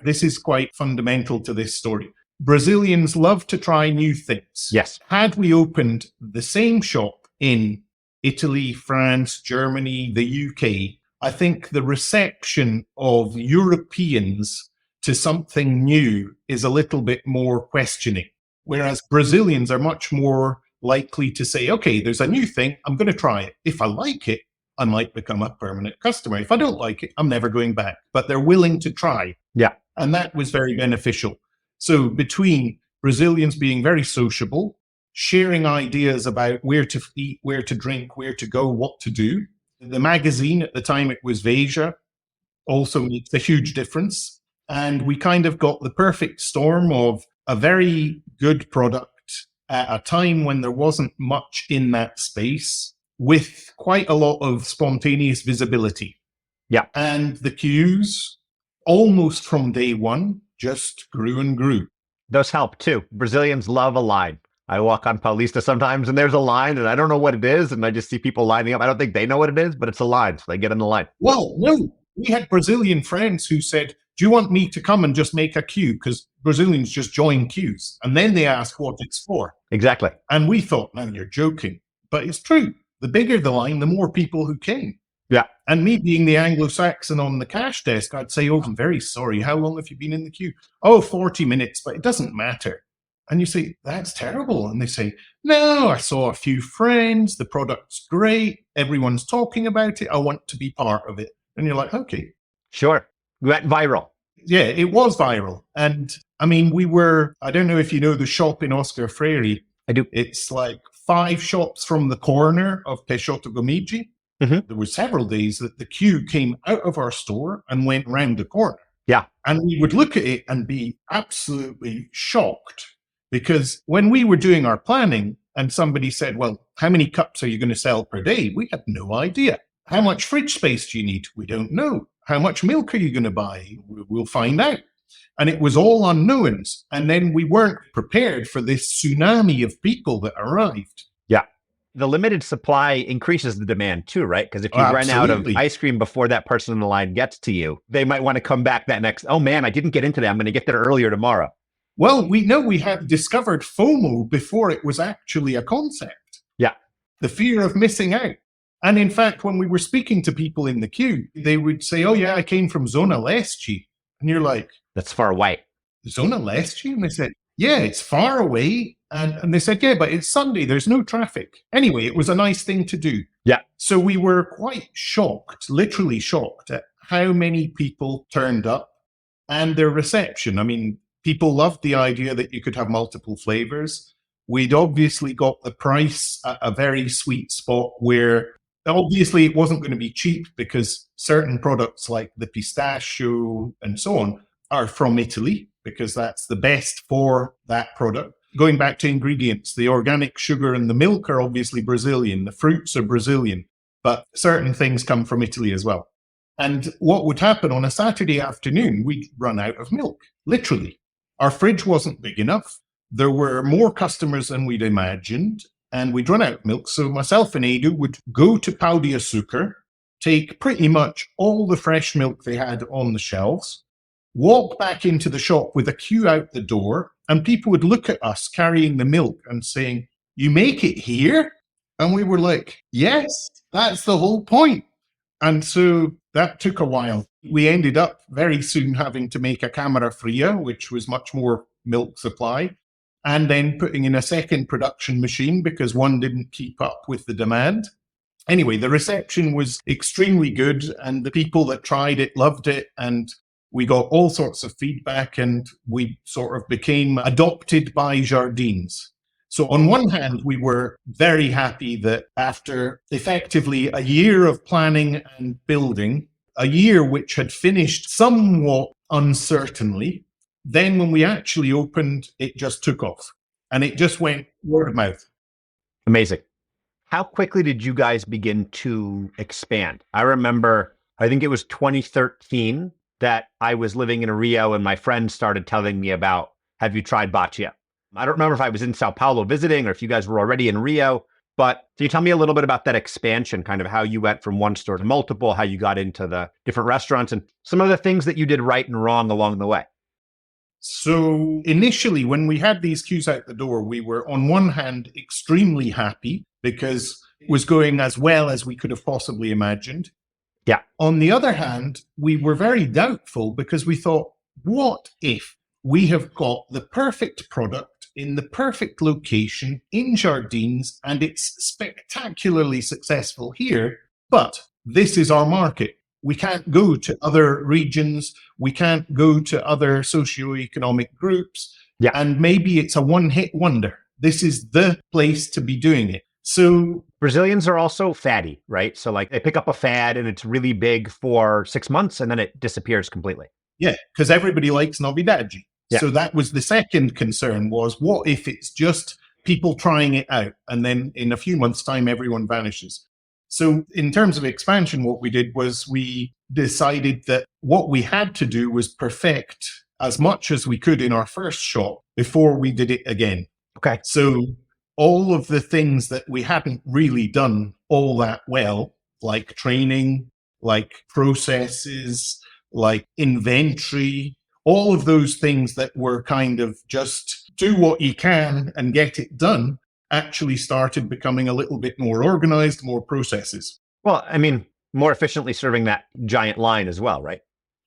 [SPEAKER 1] this is quite fundamental to this story. Brazilians love to try new things.
[SPEAKER 2] Yes.
[SPEAKER 1] Had we opened the same shop in Italy, France, Germany, the UK, I think the reception of Europeans to something new is a little bit more questioning, whereas Brazilians are much more likely to say, okay, there's a new thing, I'm going to try it. If I like it, I might become a permanent customer. If I don't like it, I'm never going back. But they're willing to try.
[SPEAKER 2] Yeah.
[SPEAKER 1] And that was very beneficial. So between Brazilians being very sociable, sharing ideas about where to eat, where to drink, where to go, what to do. The magazine, at the time it was Veja, also makes a huge difference. And we kind of got the perfect storm of a very good product at a time when there wasn't much in that space, with quite a lot of spontaneous visibility.
[SPEAKER 2] Yeah.
[SPEAKER 1] And the queues, almost from day one, just grew and grew.
[SPEAKER 2] Those help too. Brazilians love a line. I walk on Paulista sometimes and there's a line and I don't know what it is. And I just see people lining up. I don't think they know what it is, but it's a line. So they get in the line.
[SPEAKER 1] Well, no, we had Brazilian friends who said, do you want me to come and just make a queue? Because Brazilians just join queues. And then they ask what it's for.
[SPEAKER 2] Exactly.
[SPEAKER 1] And we thought, man, you're joking. But it's true. The bigger the line, the more people who came.
[SPEAKER 2] Yeah.
[SPEAKER 1] And me being the Anglo-Saxon on the cash desk, I'd say, oh, I'm very sorry. How long have you been in the queue? Oh, 40 minutes, but it doesn't matter. And you say, that's terrible. And they say, no, I saw a few friends. The product's great. Everyone's talking about it. I want to be part of it. And you're like, okay.
[SPEAKER 2] Sure. We went viral.
[SPEAKER 1] Yeah, it was viral. And I mean, I don't know if you know the shop in Oscar Freire.
[SPEAKER 2] I do.
[SPEAKER 1] It's like 5 shops from the corner of Peixoto Gomide.
[SPEAKER 2] Mm-hmm.
[SPEAKER 1] There were several days that the queue came out of our store and went round the corner.
[SPEAKER 2] Yeah.
[SPEAKER 1] And we would look at it and be absolutely shocked, because when we were doing our planning and somebody said, well, how many cups are you going to sell per day? We had no idea. How much fridge space do you need? We don't know. How much milk are you going to buy? We'll find out. And it was all unknowns. And then we weren't prepared for this tsunami of people that arrived.
[SPEAKER 2] Yeah. The limited supply increases the demand too, right? Because if you run out of ice cream before that person in the line gets to you, they might want to come back that next, oh man, I didn't get into that. I'm going to get there earlier tomorrow.
[SPEAKER 1] Well, we know we had discovered FOMO before it was actually a concept.
[SPEAKER 2] Yeah.
[SPEAKER 1] The fear of missing out. And in fact, when we were speaking to people in the queue, they would say, oh yeah, I came from Zona Leste. And you're like,
[SPEAKER 2] that's far away.
[SPEAKER 1] Zona Leste? And they said, yeah, it's far away. And they said, yeah, but it's Sunday. There's no traffic. Anyway, it was a nice thing to do.
[SPEAKER 2] Yeah.
[SPEAKER 1] So we were quite shocked, literally shocked at how many people turned up and their reception. I mean, people loved the idea that you could have multiple flavors. We'd obviously got the price at a very sweet spot where obviously it wasn't going to be cheap, because certain products like the pistachio and so on are from Italy, because that's the best for that product. Going back to ingredients, the organic sugar and the milk are obviously Brazilian. The fruits are Brazilian, but certain things come from Italy as well. And what would happen on a Saturday afternoon, we'd run out of milk, literally. Our fridge wasn't big enough. There were more customers than we'd imagined, and we'd run out of milk. So myself and Edu would go to Pão de Açúcar, take pretty much all the fresh milk they had on the shelves, walk back into the shop with a queue out the door, and people would look at us carrying the milk and saying, you make it here? And we were like, yes, that's the whole point. And so that took a while. We ended up very soon having to make a camera fria, which was much more milk supply, and then putting in a second production machine because one didn't keep up with the demand. Anyway, the reception was extremely good, and the people that tried it loved it, and we got all sorts of feedback, and we sort of became adopted by Jardins. So on one hand, we were very happy that after effectively a year of planning and building, a year which had finished somewhat uncertainly, then when we actually opened, it just took off, and it just went word of mouth.
[SPEAKER 2] Amazing. How quickly did you guys begin to expand? I remember, I think it was 2013 that I was living in Rio and my friend started telling me about, have you tried Bacio? I don't remember if I was in Sao Paulo visiting or if you guys were already in Rio, but can you tell me a little bit about that expansion, kind of how you went from one store to multiple, how you got into the different restaurants and some of the things that you did right and wrong along the way?
[SPEAKER 1] So initially, when we had these queues out the door, we were on one hand extremely happy because it was going as well as we could have possibly imagined.
[SPEAKER 2] Yeah.
[SPEAKER 1] On the other hand, we were very doubtful because we thought, what if we have got the perfect product in the perfect location in Jardins and it's spectacularly successful here, but this is our market. We can't go to other regions. We can't go to other socioeconomic groups.
[SPEAKER 2] Yeah.
[SPEAKER 1] And maybe it's a one-hit wonder. This is the place to be doing it. So
[SPEAKER 2] Brazilians are also fatty, right? So like they pick up a fad and it's really big for 6 months and then it disappears completely.
[SPEAKER 1] yeah, because everybody likes novidade.
[SPEAKER 2] Yeah.
[SPEAKER 1] So that was the second concern was, what if it's just people trying it out and then in a few months' time, everyone vanishes? So in terms of expansion, what we did was we decided that what we had to do was perfect as much as we could in our first shop before we did it again.
[SPEAKER 2] Okay.
[SPEAKER 1] So all of the things that we hadn't really done all that well, like training, like processes, like inventory, all of those things that were kind of just do what you can and get it done, actually started becoming a little bit more organized, more processes.
[SPEAKER 2] Well, I mean, more efficiently serving that giant line as well, right?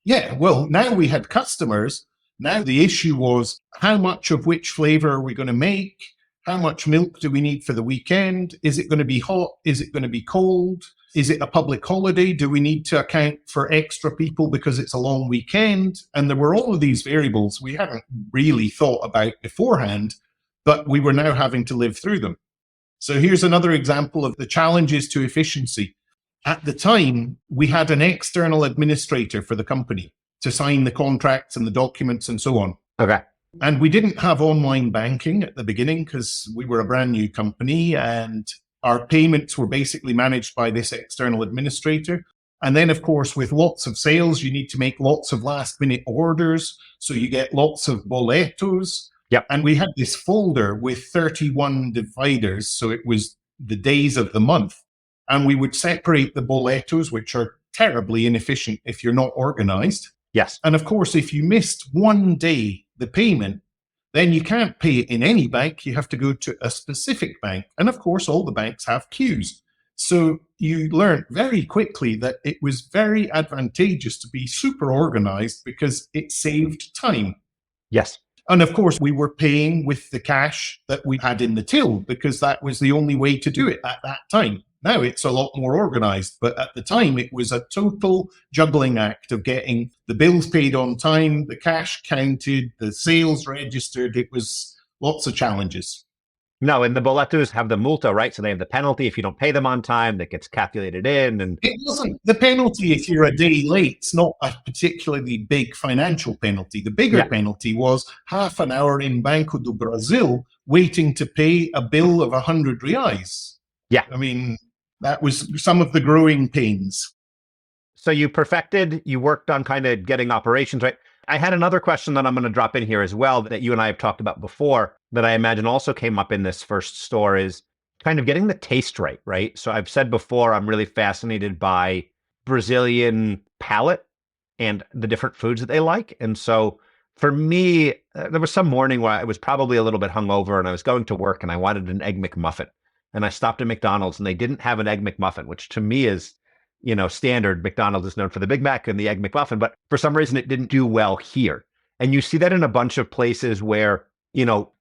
[SPEAKER 1] Yeah, well, now we had customers. Now the issue was, how much of which flavor are we going to make? How much milk do we need for the weekend? Is it going to be hot? Is it going to be cold? Is it a public holiday? Do we need to account for extra people because it's a long weekend? And there were all of these variables we hadn't really thought about beforehand, but we were now having to live through them. So here's another example of the challenges to efficiency. At the time, we had an external administrator for the company to sign the contracts and the documents and so on.
[SPEAKER 2] Okay.
[SPEAKER 1] And we didn't have online banking at the beginning because we were a brand new company and our payments were basically managed by this external administrator. And then, of course, with lots of sales, you need to make lots of last minute orders. So you get lots of boletos.
[SPEAKER 2] Yep.
[SPEAKER 1] And we had this folder with 31 dividers. So it was the days of the month. And we would separate the boletos, which are terribly inefficient if you're not organized.
[SPEAKER 2] Yes.
[SPEAKER 1] And of course, if you missed one day the payment, then you can't pay it in any bank. You have to go to a specific bank. And of course, all the banks have queues. So you learned very quickly that it was very advantageous to be super organized because it saved time.
[SPEAKER 2] Yes.
[SPEAKER 1] And of course, we were paying with the cash that we had in the till because that was the only way to do it at that time. Now it's a lot more organized, but at the time it was a total juggling act of getting the bills paid on time, the cash counted, the sales registered. It was lots of challenges.
[SPEAKER 2] No, and the boletos have the multa, right? So they have the penalty if you don't pay them on time that gets calculated in. And
[SPEAKER 1] it wasn't the penalty if you're a day late. It's not a particularly big financial penalty. The bigger penalty was half an hour in Banco do Brasil waiting to pay a bill of 100 reais.
[SPEAKER 2] Yeah.
[SPEAKER 1] I mean, that was some of the growing pains.
[SPEAKER 2] So you worked on kind of getting operations, right? I had another question that I'm going to drop in here as well that you and I have talked about before that I imagine also came up in this first store is kind of getting the taste right? So I've said before, I'm really fascinated by Brazilian palate and the different foods that they like. And so for me, there was some morning where I was probably a little bit hungover and I was going to work and I wanted an Egg McMuffin. And I stopped at McDonald's and they didn't have an Egg McMuffin, which to me is, standard. McDonald's is known for the Big Mac and the Egg McMuffin, but for some reason it didn't do well here. And you see that in a bunch of places where,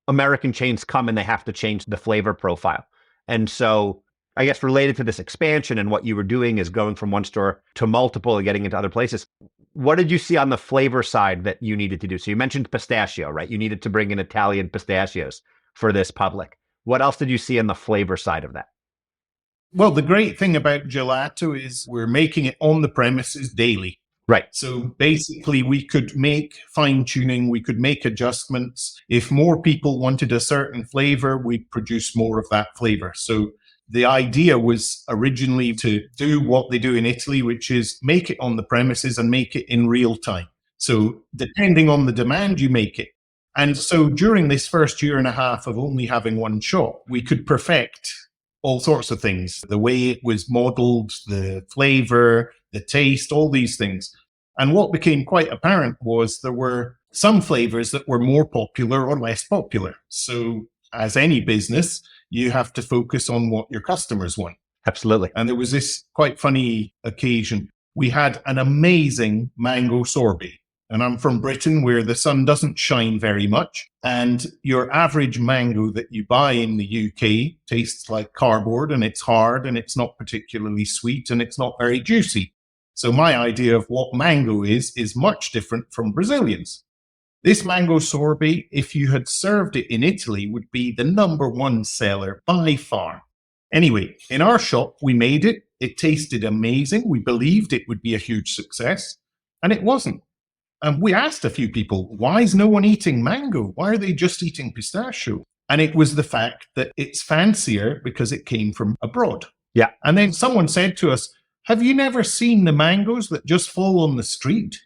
[SPEAKER 2] American chains come and they have to change the flavor profile. And so I guess related to this expansion and what you were doing is going from one store to multiple and getting into other places. What did you see on the flavor side that you needed to do? So you mentioned pistachio, right? You needed to bring in Italian pistachios for this public. What else did you see on the flavor side of that?
[SPEAKER 1] Well, the great thing about gelato is we're making it on the premises daily.
[SPEAKER 2] Right.
[SPEAKER 1] So basically, we could make fine-tuning, we could make adjustments. If more people wanted a certain flavor, we'd produce more of that flavor. So the idea was originally to do what they do in Italy, which is make it on the premises and make it in real time. So depending on the demand, you make it. And so during this first year and a half of only having one shop, we could perfect all sorts of things, the way it was modeled, the flavor, the taste, all these things. And what became quite apparent was there were some flavors that were more popular or less popular. So as any business, you have to focus on what your customers want.
[SPEAKER 2] Absolutely.
[SPEAKER 1] And there was this quite funny occasion. we had an amazing mango sorbet. And I'm from Britain, where the sun doesn't shine very much. And your average mango that you buy in the UK tastes like cardboard, and it's hard, and it's not particularly sweet, and it's not very juicy. So my idea of what mango is much different from Brazilians. This mango sorbet, if you had served it in Italy, would be the number one seller by far. Anyway, in our shop, we made it. It tasted amazing. We believed it would be a huge success, and it wasn't. And we asked a few people, why is no one eating mango? Why are they just eating pistachio? And it was the fact that it's fancier because it came from abroad.
[SPEAKER 2] Yeah.
[SPEAKER 1] And then someone said to us, have you never seen the mangoes that just fall on the street?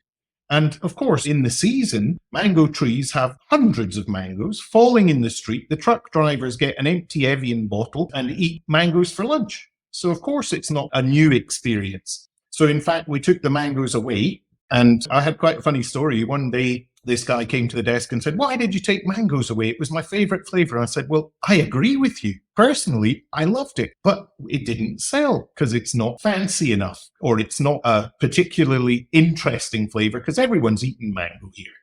[SPEAKER 1] And of course, in the season, mango trees have hundreds of mangoes falling in the street. The truck drivers get an empty Evian bottle and eat mangoes for lunch. So of course, it's not a new experience. So in fact, we took the mangoes away. And I had quite a funny story. One day, this guy came to the desk and said, why did you take mangoes away? It was my favorite flavor. I said, well, I agree with you. Personally, I loved it, but it didn't sell because it's not fancy enough, or it's not a particularly interesting flavor because everyone's eating mango here.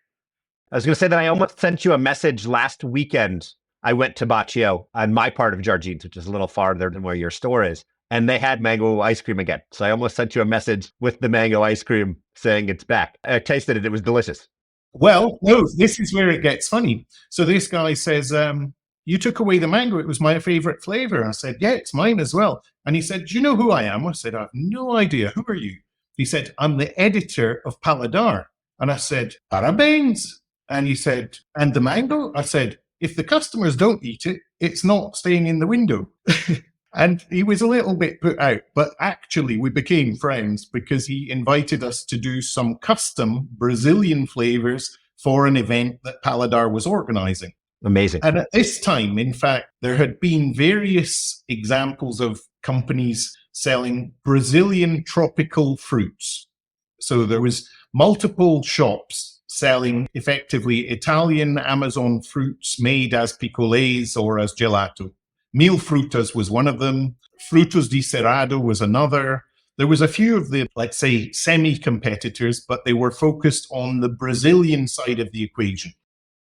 [SPEAKER 2] I was going to say that I almost sent you a message last weekend. I went to Bacio on my part of Jardim, which is a little farther than where your store is. And they had mango ice cream again. So I almost sent you a message with the mango ice cream saying it's back. I tasted it. It was delicious.
[SPEAKER 1] Well, no, this is where it gets funny. So this guy says, you took away the mango. It was my favorite flavor. I said, yeah, it's mine as well. And he said, do you know who I am? I said, I have no idea. Who are you? He said, I'm the editor of Paladar. And I said, parabéns. And he said, and the mango? I said, if the customers don't eat it, it's not staying in the window. And he was a little bit put out, but actually we became friends because he invited us to do some custom Brazilian flavors for an event that Paladar was organizing.
[SPEAKER 2] Amazing.
[SPEAKER 1] And at this time, in fact, there had been various examples of companies selling Brazilian tropical fruits. So there was multiple shops selling effectively Italian Amazon fruits made as picolés or as gelato. Mil Frutas was one of them. Frutos de Cerrado was another. There was a few of the, let's say, semi-competitors, but they were focused on the Brazilian side of the equation.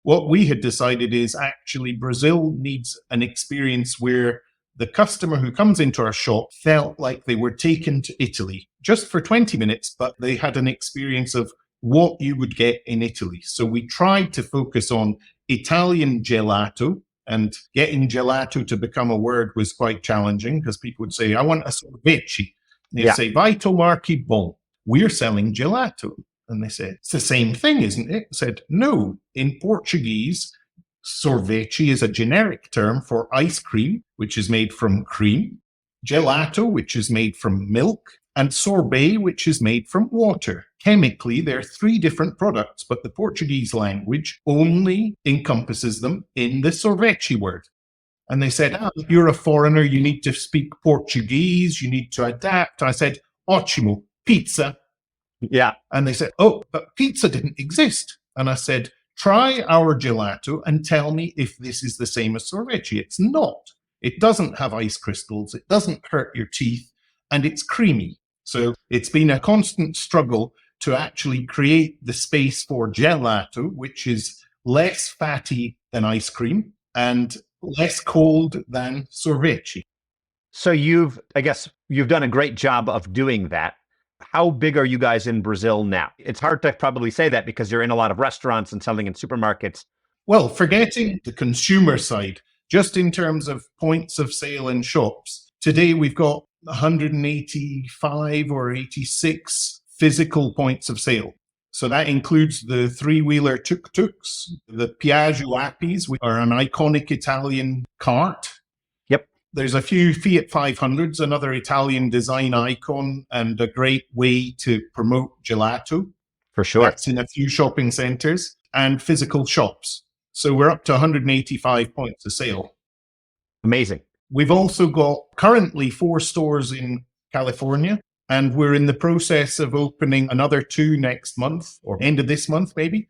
[SPEAKER 1] What we had decided is actually Brazil needs an experience where the customer who comes into our shop felt like they were taken to Italy just for 20 minutes, but they had an experience of what you would get in Italy. So we tried to focus on Italian gelato. And getting gelato to become a word was quite challenging because people would say, I want a sorvete. They'd say, vai tomar que bom. We're selling gelato. And they said, it's the same thing, isn't it? I said, no. In Portuguese, sorvete is a generic term for ice cream, which is made from cream, gelato, which is made from milk, and sorbet, which is made from water. Chemically, there are three different products, but the Portuguese language only encompasses them in the sorvete word. And they said, if you're a foreigner, you need to speak Portuguese, you need to adapt. I said, ótimo, pizza.
[SPEAKER 2] Yeah.
[SPEAKER 1] And they said, oh, but pizza didn't exist. And I said, try our gelato and tell me if this is the same as sorvete. It's not. It doesn't have ice crystals. It doesn't hurt your teeth. And it's creamy. So it's been a constant struggle to actually create the space for gelato, which is less fatty than ice cream and less cold than sorvete.
[SPEAKER 2] So you've done a great job of doing that. How big are you guys in Brazil now? It's hard to probably say that because you're in a lot of restaurants and selling in supermarkets.
[SPEAKER 1] Well, forgetting the consumer side, just in terms of points of sale in shops, today we've got 185 or 86 physical points of sale. So that includes the three-wheeler tuk-tuks, the Piaggio Appis, which are an iconic Italian cart.
[SPEAKER 2] Yep.
[SPEAKER 1] There's a few Fiat 500s, another Italian design icon, and a great way to promote gelato.
[SPEAKER 2] For sure.
[SPEAKER 1] That's in a few shopping centers and physical shops. So we're up to 185 points of sale.
[SPEAKER 2] Amazing.
[SPEAKER 1] We've also got currently 4 stores in California, and we're in the process of opening another 2 next month, or end of this month maybe,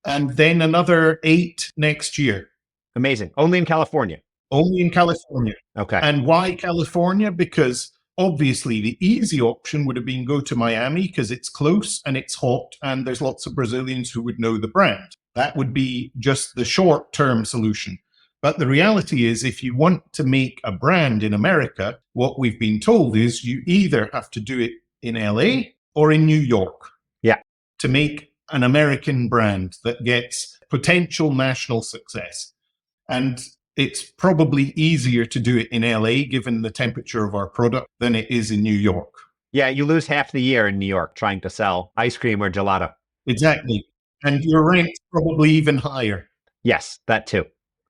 [SPEAKER 1] and then another 8 next year.
[SPEAKER 2] Amazing. Only in California?
[SPEAKER 1] Only in California.
[SPEAKER 2] Okay.
[SPEAKER 1] And why California? Because Obviously, the easy option would have been go to Miami because it's close and it's hot and there's lots of Brazilians who would know the brand. That would be just the short-term solution. But the reality is, if you want to make a brand in America, what we've been told is you either have to do it in LA or in New York.
[SPEAKER 2] Yeah.
[SPEAKER 1] To make an American brand that gets potential national success. And it's probably easier to do it in LA, given the temperature of our product, than it is in New York.
[SPEAKER 2] Yeah, you lose half the year in New York trying to sell ice cream or gelato.
[SPEAKER 1] Exactly. And your rent's probably even higher.
[SPEAKER 2] Yes, that too.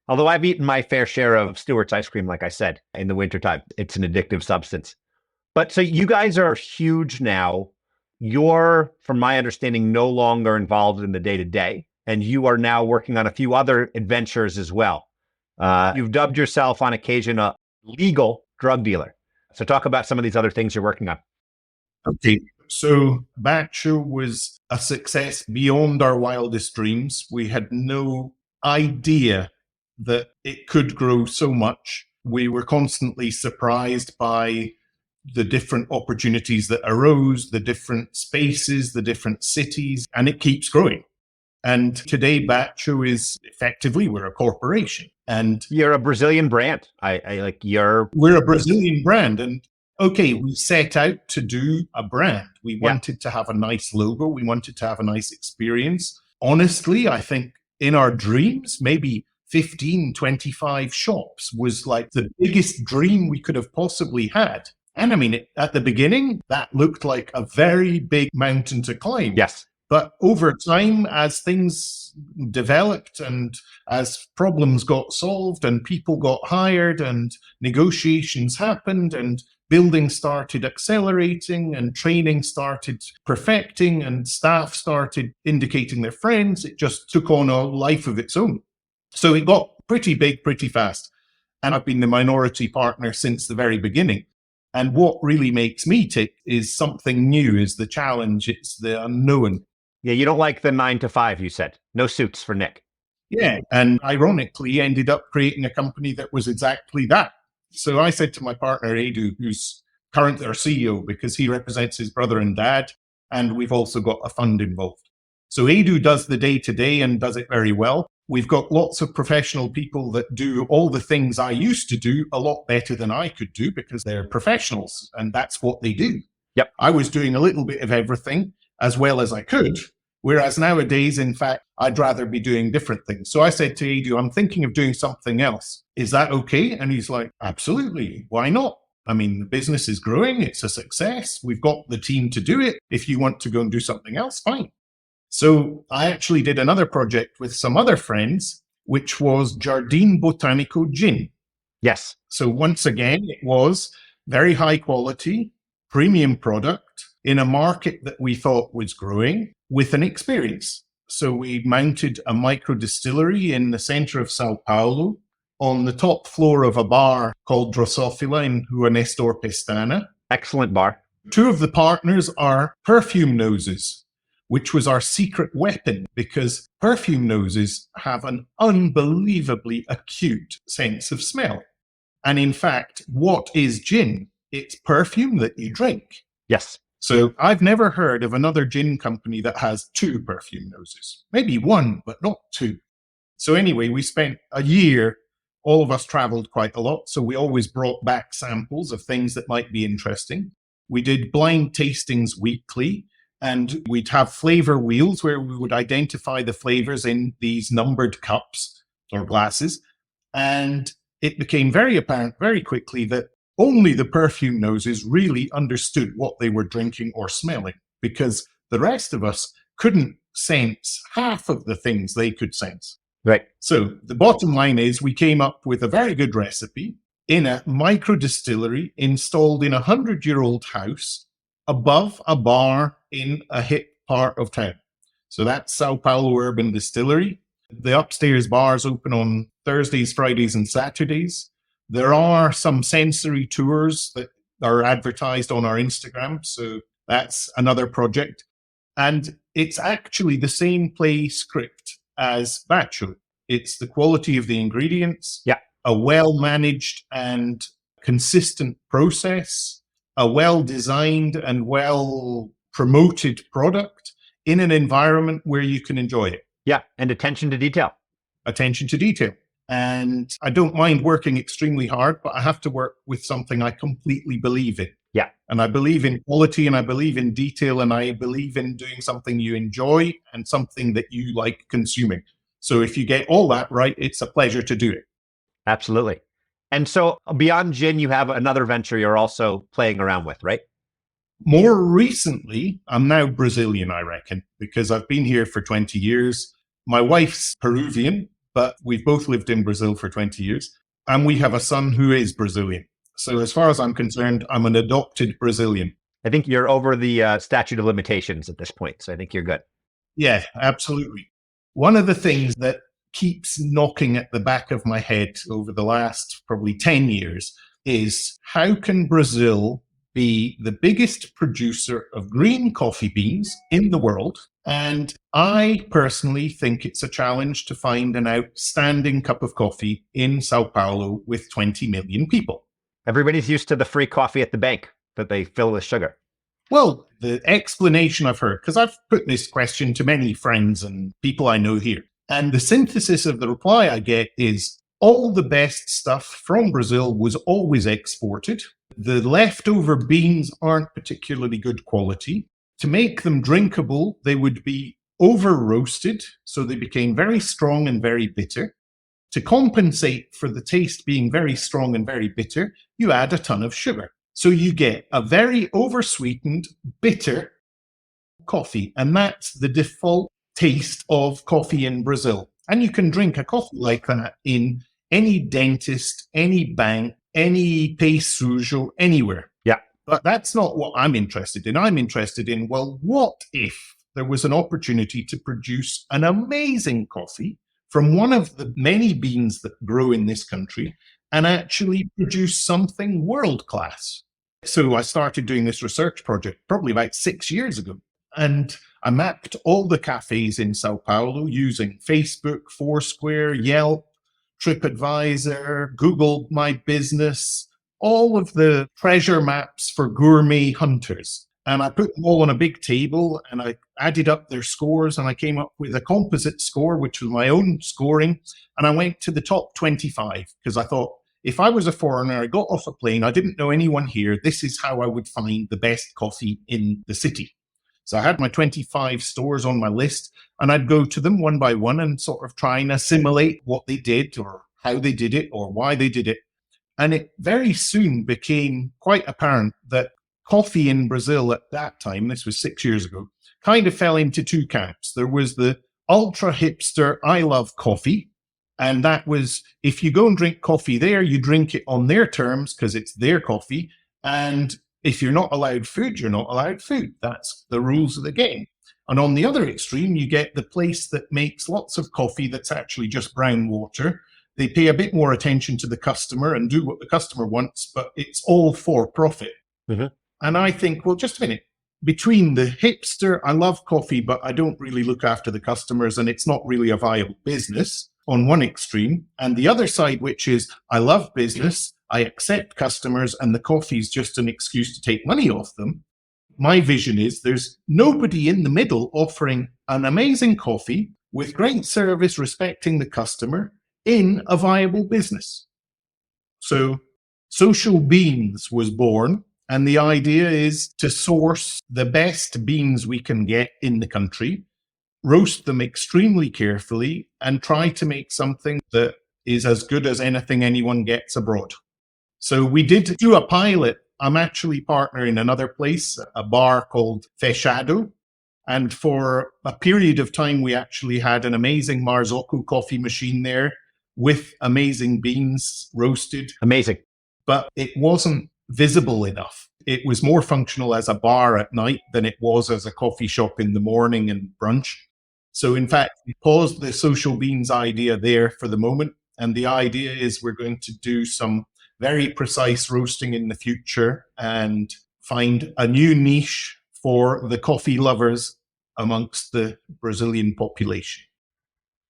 [SPEAKER 2] Although I've eaten my fair share of Stewart's ice cream, like I said, in the wintertime. It's an addictive substance. But so you guys are huge now. You're, from my understanding, no longer involved in the day-to-day. And you are now working on a few other adventures as well. You've dubbed yourself on occasion a legal drug dealer. So talk about some of these other things you're working on.
[SPEAKER 1] Okay. So Bacio was a success beyond our wildest dreams. We had no idea that it could grow so much. We were constantly surprised by the different opportunities that arose, the different spaces, the different cities, and it keeps growing. And today, Bacio is effectively, we're a corporation. And
[SPEAKER 2] you're a Brazilian brand.
[SPEAKER 1] We're a Brazilian brand. And okay, we set out to do a brand. We wanted to have a nice logo. We wanted to have a nice experience. Honestly, I think in our dreams, maybe 15, 25 shops was like the biggest dream we could have possibly had. And I mean, at the beginning, that looked like a very big mountain to climb.
[SPEAKER 2] Yes.
[SPEAKER 1] But over time, as things developed and as problems got solved and people got hired and negotiations happened and building started accelerating and training started perfecting and staff started indicating their friends, it just took on a life of its own. So it got pretty big pretty fast. And I've been the minority partner since the very beginning. And what really makes me tick is something new, is the challenge. It's the unknown.
[SPEAKER 2] Yeah, you don't like the 9 to 5, you said. No suits for Nick.
[SPEAKER 1] Yeah, and ironically ended up creating a company that was exactly that. So I said to my partner, Edu, who's currently our CEO, because he represents his brother and dad, and we've also got a fund involved. So Edu does the day-to-day and does it very well. We've got lots of professional people that do all the things I used to do a lot better than I could do because they're professionals, and that's what they do.
[SPEAKER 2] Yep.
[SPEAKER 1] I was doing a little bit of everything as well as I could. Whereas nowadays, in fact, I'd rather be doing different things. So I said to Edu, I'm thinking of doing something else. Is that okay? And he's like, absolutely. Why not? I mean, the business is growing. It's a success. We've got the team to do it. If you want to go and do something else, fine. So I actually did another project with some other friends, which was Jardim Botânico gin.
[SPEAKER 2] Yes.
[SPEAKER 1] So once again, it was very high quality, premium product in a market that we thought was growing with an experience. So we mounted a micro distillery in the center of São Paulo on the top floor of a bar called Drosophila in Rua Nestor Pestana.
[SPEAKER 2] Excellent bar.
[SPEAKER 1] Two of the partners are perfume noses, which was our secret weapon because perfume noses have an unbelievably acute sense of smell. And in fact, what is gin? It's perfume that you drink.
[SPEAKER 2] Yes.
[SPEAKER 1] So I've never heard of another gin company that has two perfume noses. Maybe one, but not two. So anyway, we spent a year, all of us traveled quite a lot. So we always brought back samples of things that might be interesting. We did blind tastings weekly, and we'd have flavor wheels where we would identify the flavors in these numbered cups or glasses. And it became very apparent very quickly that only the perfume noses really understood what they were drinking or smelling, because the rest of us couldn't sense half of the things they could sense.
[SPEAKER 2] Right.
[SPEAKER 1] So the bottom line is we came up with a very good recipe in a micro distillery installed in a 100-year-old house above a bar in a hip part of town. So that's São Paulo Urban Distillery. The upstairs bars open on Thursdays, Fridays, and Saturdays. There are some sensory tours that are advertised on our Instagram. So that's another project. And it's actually the same play script as Bacio. It's the quality of the ingredients,
[SPEAKER 2] yeah,
[SPEAKER 1] a well-managed and consistent process, a well-designed and well-promoted product in an environment where you can enjoy it.
[SPEAKER 2] Yeah, and attention to detail.
[SPEAKER 1] Attention to detail. And I don't mind working extremely hard, but I have to work with something I completely believe in.
[SPEAKER 2] Yeah.
[SPEAKER 1] And I believe in quality, and I believe in detail, and I believe in doing something you enjoy and something that you like consuming. So if you get all that right, it's a pleasure to do it.
[SPEAKER 2] Absolutely. And so beyond gin, you have another venture you're also playing around with, right?
[SPEAKER 1] More recently, I'm now Brazilian, I reckon, because I've been here for 20 years. My wife's Peruvian, but we've both lived in Brazil for 20 years. And we have a son who is Brazilian. So as far as I'm concerned, I'm an adopted Brazilian.
[SPEAKER 2] I think you're over the statute of limitations at this point. So I think you're good.
[SPEAKER 1] Yeah, absolutely. One of the things that keeps knocking at the back of my head over the last probably 10 years is how can Brazil be the biggest producer of green coffee beans in the world? And I personally think it's a challenge to find an outstanding cup of coffee in Sao Paulo with 20 million people.
[SPEAKER 2] Everybody's used to the free coffee at the bank that they fill with sugar.
[SPEAKER 1] Well, the explanation I've heard, because I've put this question to many friends and people I know here, and the synthesis of the reply I get is all the best stuff from Brazil was always exported. The leftover beans aren't particularly good quality. To make them drinkable, they would be over roasted, so they became very strong and very bitter. To compensate for the taste being very strong and very bitter, you add a ton of sugar. So you get a very oversweetened, bitter coffee. And that's the default taste of coffee in Brazil. And you can drink a coffee like that in any dentist, any bank, any pay sujo, anywhere.
[SPEAKER 2] Yeah.
[SPEAKER 1] But that's not what I'm interested in. I'm interested in, well, what if there was an opportunity to produce an amazing coffee from one of the many beans that grow in this country and actually produce something world class? So I started doing this research project probably about 6 years ago. And I mapped all the cafes in Sao Paulo using Facebook, Foursquare, Yelp, TripAdvisor, Google My Business, all of the treasure maps for gourmet hunters. And I put them all on a big table and I added up their scores and I came up with a composite score, which was my own scoring. And I went to the top 25 because I thought, if I was a foreigner, I got off a plane, I didn't know anyone here, this is how I would find the best coffee in the city. So I had my 25 stores on my list and I'd go to them one by one and sort of try and assimilate what they did or how they did it or why they did it. And it very soon became quite apparent that coffee in Brazil at that time, this was 6 years ago, kind of fell into two camps. There was the ultra hipster, I love coffee. And that was, if you go and drink coffee there, you drink it on their terms because it's their coffee. And if you're not allowed food, you're not allowed food. That's the rules of the game. And on the other extreme, you get the place that makes lots of coffee that's actually just brown water. They pay a bit more attention to the customer and do what the customer wants, but it's all for profit.
[SPEAKER 2] Mm-hmm.
[SPEAKER 1] And I think, well, just a minute. Between the hipster, I love coffee, but I don't really look after the customers and it's not really a viable business on one extreme, and the other side, which is I love business, I accept customers, and the coffee is just an excuse to take money off them. My vision is there's nobody in the middle offering an amazing coffee with great service, respecting the customer in a viable business. So Social Beans was born, and the idea is to source the best beans we can get in the country, roast them extremely carefully, and try to make something that is as good as anything anyone gets abroad. So we did do a pilot. I'm actually partner in another place, a bar called Fechado. And for a period of time, we actually had an amazing Marzocco coffee machine there with amazing beans roasted.
[SPEAKER 2] Amazing.
[SPEAKER 1] But it wasn't visible enough. It was more functional as a bar at night than it was as a coffee shop in the morning and brunch. So in fact, we paused the Social Beans idea there for the moment. And the idea is we're going to do some very precise roasting in the future and find a new niche for the coffee lovers amongst the Brazilian population.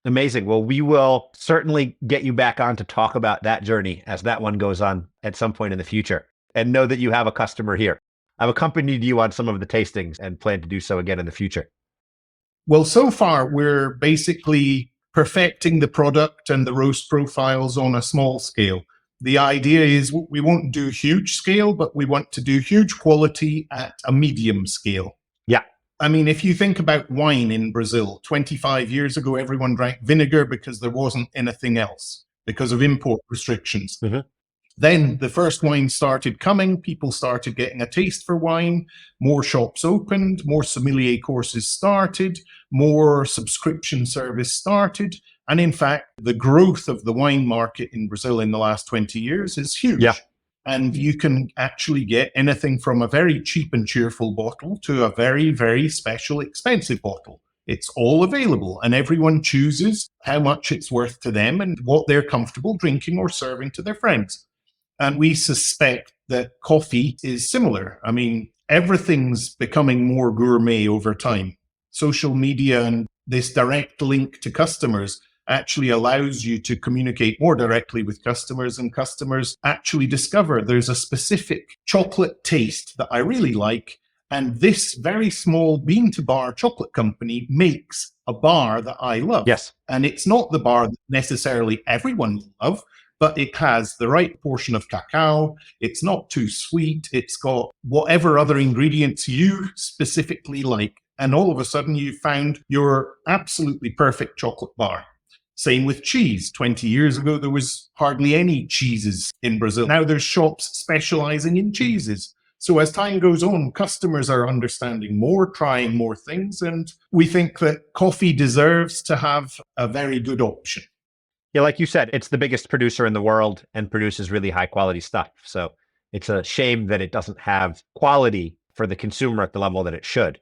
[SPEAKER 2] Amazing. Well, we will certainly get you back on to talk about that journey as that one goes on at some point in the future. and know that you have a customer here. I've accompanied you on some of the tastings and plan to do so again in the future.
[SPEAKER 1] Well, so far, we're basically perfecting the product and the roast profiles on a small scale. The idea is we won't do huge scale, but we want to do huge quality at a medium scale.
[SPEAKER 2] Yeah.
[SPEAKER 1] I mean, if you think about wine in Brazil, 25 years ago, everyone drank vinegar because there wasn't anything else because of import restrictions.
[SPEAKER 2] Mm-hmm.
[SPEAKER 1] Then the first wine started coming. People started getting a taste for wine. More shops opened. More sommelier courses started. More subscription service started. And in fact, the growth of the wine market in Brazil in the last 20 years is huge.
[SPEAKER 2] Yeah.
[SPEAKER 1] And you can actually get anything from a very cheap and cheerful bottle to a very, very special, expensive bottle. It's all available, and everyone chooses how much it's worth to them and what they're comfortable drinking or serving to their friends. And we suspect that coffee is similar. I mean, everything's becoming more gourmet over time. Social media and this direct link to customers actually allows you to communicate more directly with customers, and customers actually discover there's a specific chocolate taste that I really like. And this very small bean to bar chocolate company makes a bar that I love.
[SPEAKER 2] Yes.
[SPEAKER 1] And it's not the bar that necessarily everyone will love, but it has the right portion of cacao. It's not too sweet. It's got whatever other ingredients you specifically like. And all of a sudden, you found your absolutely perfect chocolate bar. Same with cheese. 20 years ago, there was hardly any cheeses in Brazil. Now there's shops specializing in cheeses. So as time goes on, customers are understanding more, trying more things. And we think that coffee deserves to have a very good option.
[SPEAKER 2] Yeah, like you said, it's the biggest producer in the world and produces really high quality stuff. So it's a shame that it doesn't have quality for the consumer at the level that it should.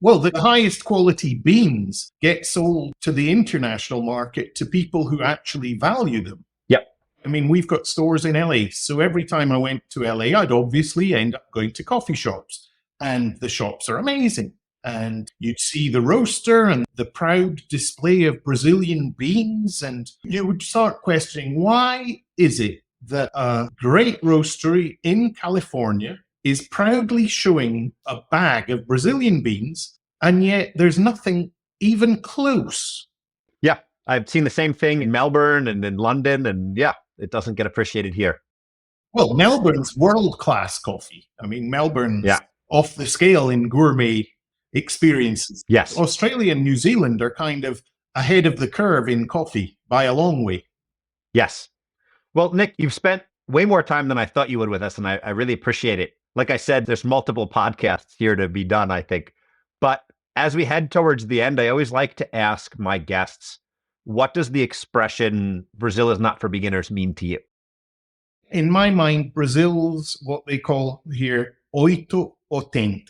[SPEAKER 1] Well, the highest quality beans get sold to the international market to people who actually value them.
[SPEAKER 2] Yep.
[SPEAKER 1] I mean, we've got stores in LA. So every time I went to LA, I'd obviously end up going to coffee shops. And the shops are amazing. And you'd see the roaster and the proud display of Brazilian beans. And you would start questioning, why is it that a great roastery in California is proudly showing a bag of Brazilian beans, and yet there's nothing even close?
[SPEAKER 2] Yeah, I've seen the same thing in Melbourne and in London, and yeah, it doesn't get appreciated here.
[SPEAKER 1] Well, Melbourne's world-class coffee. I mean, Melbourne's off the scale in gourmet experiences.
[SPEAKER 2] Yes.
[SPEAKER 1] Australia and New Zealand are kind of ahead of the curve in coffee by a long way.
[SPEAKER 2] Yes. Well, Nick, you've spent way more time than I thought you would with us, and I really appreciate it. Like I said, there's multiple podcasts here to be done, I think. But as we head towards the end, I always like to ask my guests, what does the expression Brazil is not for beginners mean to you?
[SPEAKER 1] In my mind, Brazil's what they call here 880.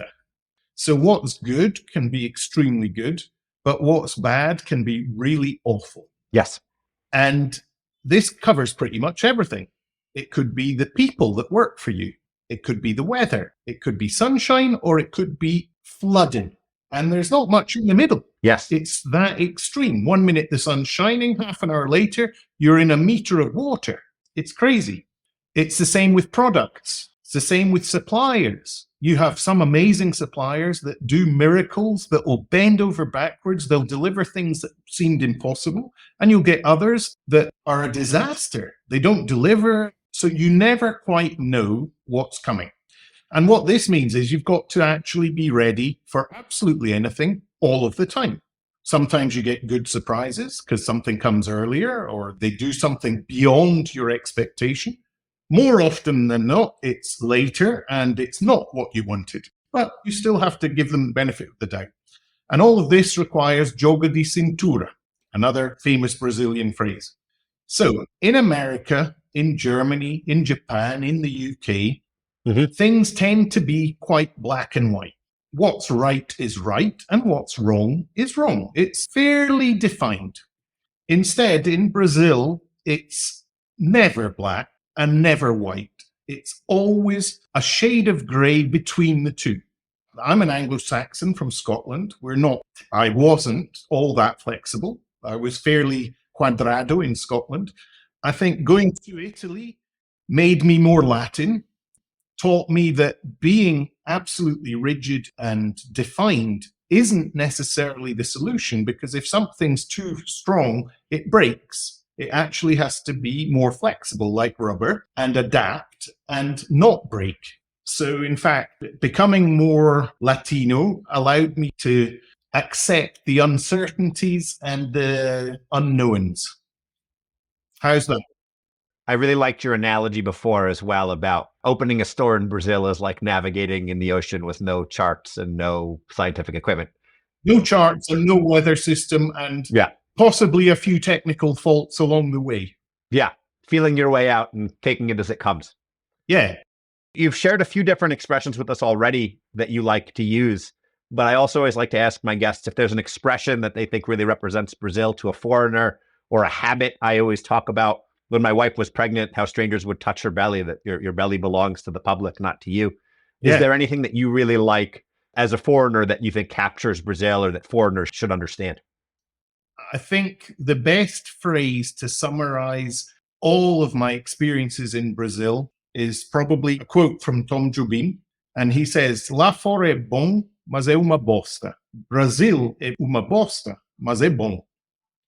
[SPEAKER 1] So what's good can be extremely good, but what's bad can be really awful.
[SPEAKER 2] Yes.
[SPEAKER 1] And this covers pretty much everything. It could be the people that work for you. It could be the weather. It could be sunshine, or it could be flooding. And there's not much in the middle.
[SPEAKER 2] Yes.
[SPEAKER 1] It's that extreme. 1 minute the sun's shining, half an hour later, you're in a meter of water. It's crazy. It's the same with products. It's the same with suppliers. You have some amazing suppliers that do miracles, that will bend over backwards. They'll deliver things that seemed impossible. And you'll get others that are a disaster. They don't deliver. So you never quite know what's coming. And what this means is you've got to actually be ready for absolutely anything all of the time. Sometimes you get good surprises because something comes earlier or they do something beyond your expectation. More often than not, it's later and it's not what you wanted, but you still have to give them the benefit of the doubt. And all of this requires jogo de cintura, another famous Brazilian phrase. So in America, in Germany, in Japan, in the UK, things tend to be quite black and white. What's right is right and what's wrong is wrong. It's fairly defined. Instead, in Brazil, it's never black and never white. It's always a shade of grey between the two. I'm an Anglo-Saxon from Scotland. I wasn't all that flexible. I was fairly quadrado in Scotland. I think going to Italy made me more Latin. taught me that being absolutely rigid and defined isn't necessarily the solution, because if something's too strong, it breaks. It actually has to be more flexible, like rubber, and adapt and not break. So in fact, becoming more Latino allowed me to accept the uncertainties and the unknowns. How's that?
[SPEAKER 2] I really liked your analogy before as well about opening a store in Brazil is like navigating in the ocean with no charts and no scientific equipment.
[SPEAKER 1] No charts and no weather system, and possibly a few technical faults along the way.
[SPEAKER 2] Yeah. Feeling your way out and taking it as it comes.
[SPEAKER 1] Yeah.
[SPEAKER 2] You've shared a few different expressions with us already that you like to use, but I also always like to ask my guests if there's an expression that they think really represents Brazil to a foreigner, or a habit. I always talk about when my wife was pregnant, how strangers would touch her belly, that your belly belongs to the public, not to you. Is there anything that you really like as a foreigner that you think captures Brazil or that foreigners should understand?
[SPEAKER 1] I think the best phrase to summarize all of my experiences in Brazil is probably a quote from Tom Jobim. And he says, "Lá fora é bom, mas é uma bosta. Brasil é uma bosta, mas é bom."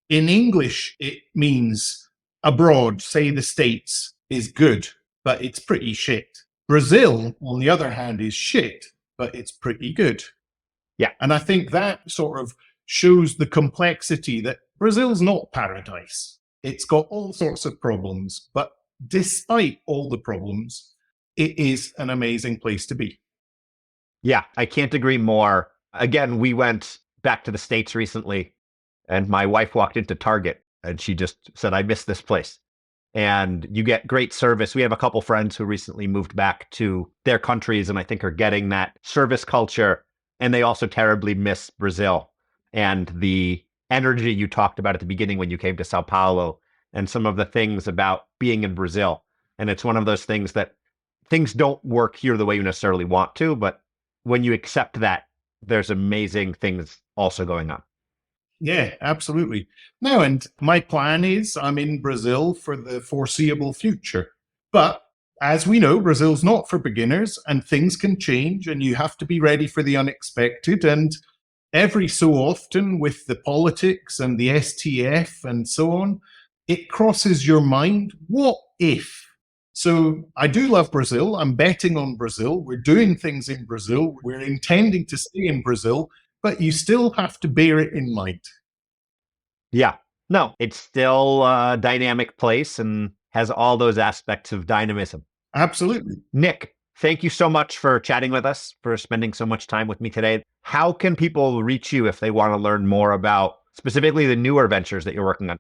[SPEAKER 1] In English, it means abroad, say the States, is good, but it's pretty shit. Brazil, on the other hand, is shit, but it's pretty good.
[SPEAKER 2] Yeah.
[SPEAKER 1] And I think that sort of shows the complexity that Brazil's not paradise. It's got all sorts of problems, but despite all the problems, it is an amazing place to be.
[SPEAKER 2] Yeah, I can't agree more. Again, we went back to the States recently, and my wife walked into Target and she just said, "I miss this place." And you get great service. We have a couple friends who recently moved back to their countries and I think are getting that service culture. And they also terribly miss Brazil and the energy you talked about at the beginning when you came to Sao Paulo and some of the things about being in Brazil. And it's one of those things that things don't work here the way you necessarily want to, but when you accept that, there's amazing things also going on.
[SPEAKER 1] Yeah, absolutely. No, and my plan is I'm in Brazil for the foreseeable future. But as we know, Brazil's not for beginners and things can change and you have to be ready for the unexpected. And every so often with the politics and the STF and so on, it crosses your mind, what if? So I do love Brazil. I'm betting on Brazil. We're doing things in Brazil. We're intending to stay in Brazil, but you still have to bear it in mind.
[SPEAKER 2] Yeah. No, it's still a dynamic place and has all those aspects of dynamism.
[SPEAKER 1] Absolutely.
[SPEAKER 2] Nick, thank you so much for chatting with us, for spending so much time with me today. How can people reach you if they want to learn more about specifically the newer ventures that you're working on?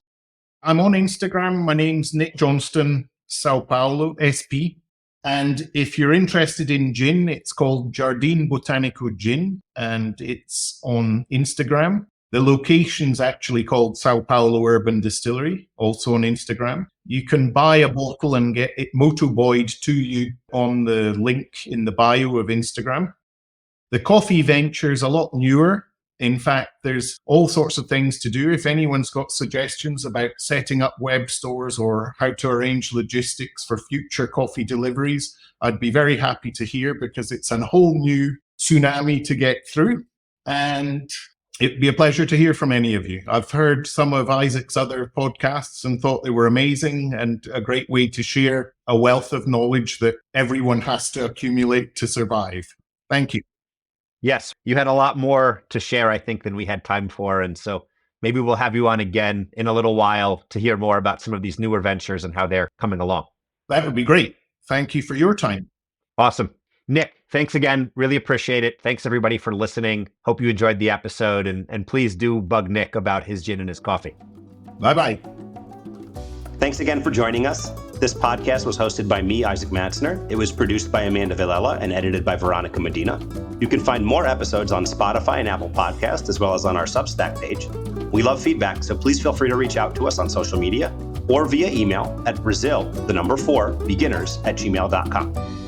[SPEAKER 1] I'm on Instagram. My name's Nick Johnston, São Paulo, SP. And if you're interested in gin, it's called Jardim Botânico Gin, and it's on Instagram. The location's actually called São Paulo Urban Distillery, also on Instagram. You can buy a bottle and get it motoboyed to you on the link in the bio of Instagram. The coffee venture's a lot newer. In fact, there's all sorts of things to do. If anyone's got suggestions about setting up web stores or how to arrange logistics for future coffee deliveries, I'd be very happy to hear, because it's a whole new tsunami to get through. And it'd be a pleasure to hear from any of you. I've heard some of Isaac's other podcasts and thought they were amazing and a great way to share a wealth of knowledge that everyone has to accumulate to survive. Thank you.
[SPEAKER 2] Yes, you had a lot more to share, I think, than we had time for. And so maybe we'll have you on again in a little while to hear more about some of these newer ventures and how they're coming along.
[SPEAKER 1] That would be great. Thank you for your time.
[SPEAKER 2] Awesome. Nick, thanks again. Really appreciate it. Thanks everybody for listening. Hope you enjoyed the episode, and please do bug Nick about his gin and his coffee.
[SPEAKER 1] Bye-bye.
[SPEAKER 3] Thanks again for joining us. This podcast was hosted by me, Isaac Matzner. It was produced by Amanda Villela and edited by Veronica Medina. You can find more episodes on Spotify and Apple Podcasts, as well as on our Substack page. We love feedback, so please feel free to reach out to us on social media or via email at Brazil4beginners@gmail.com.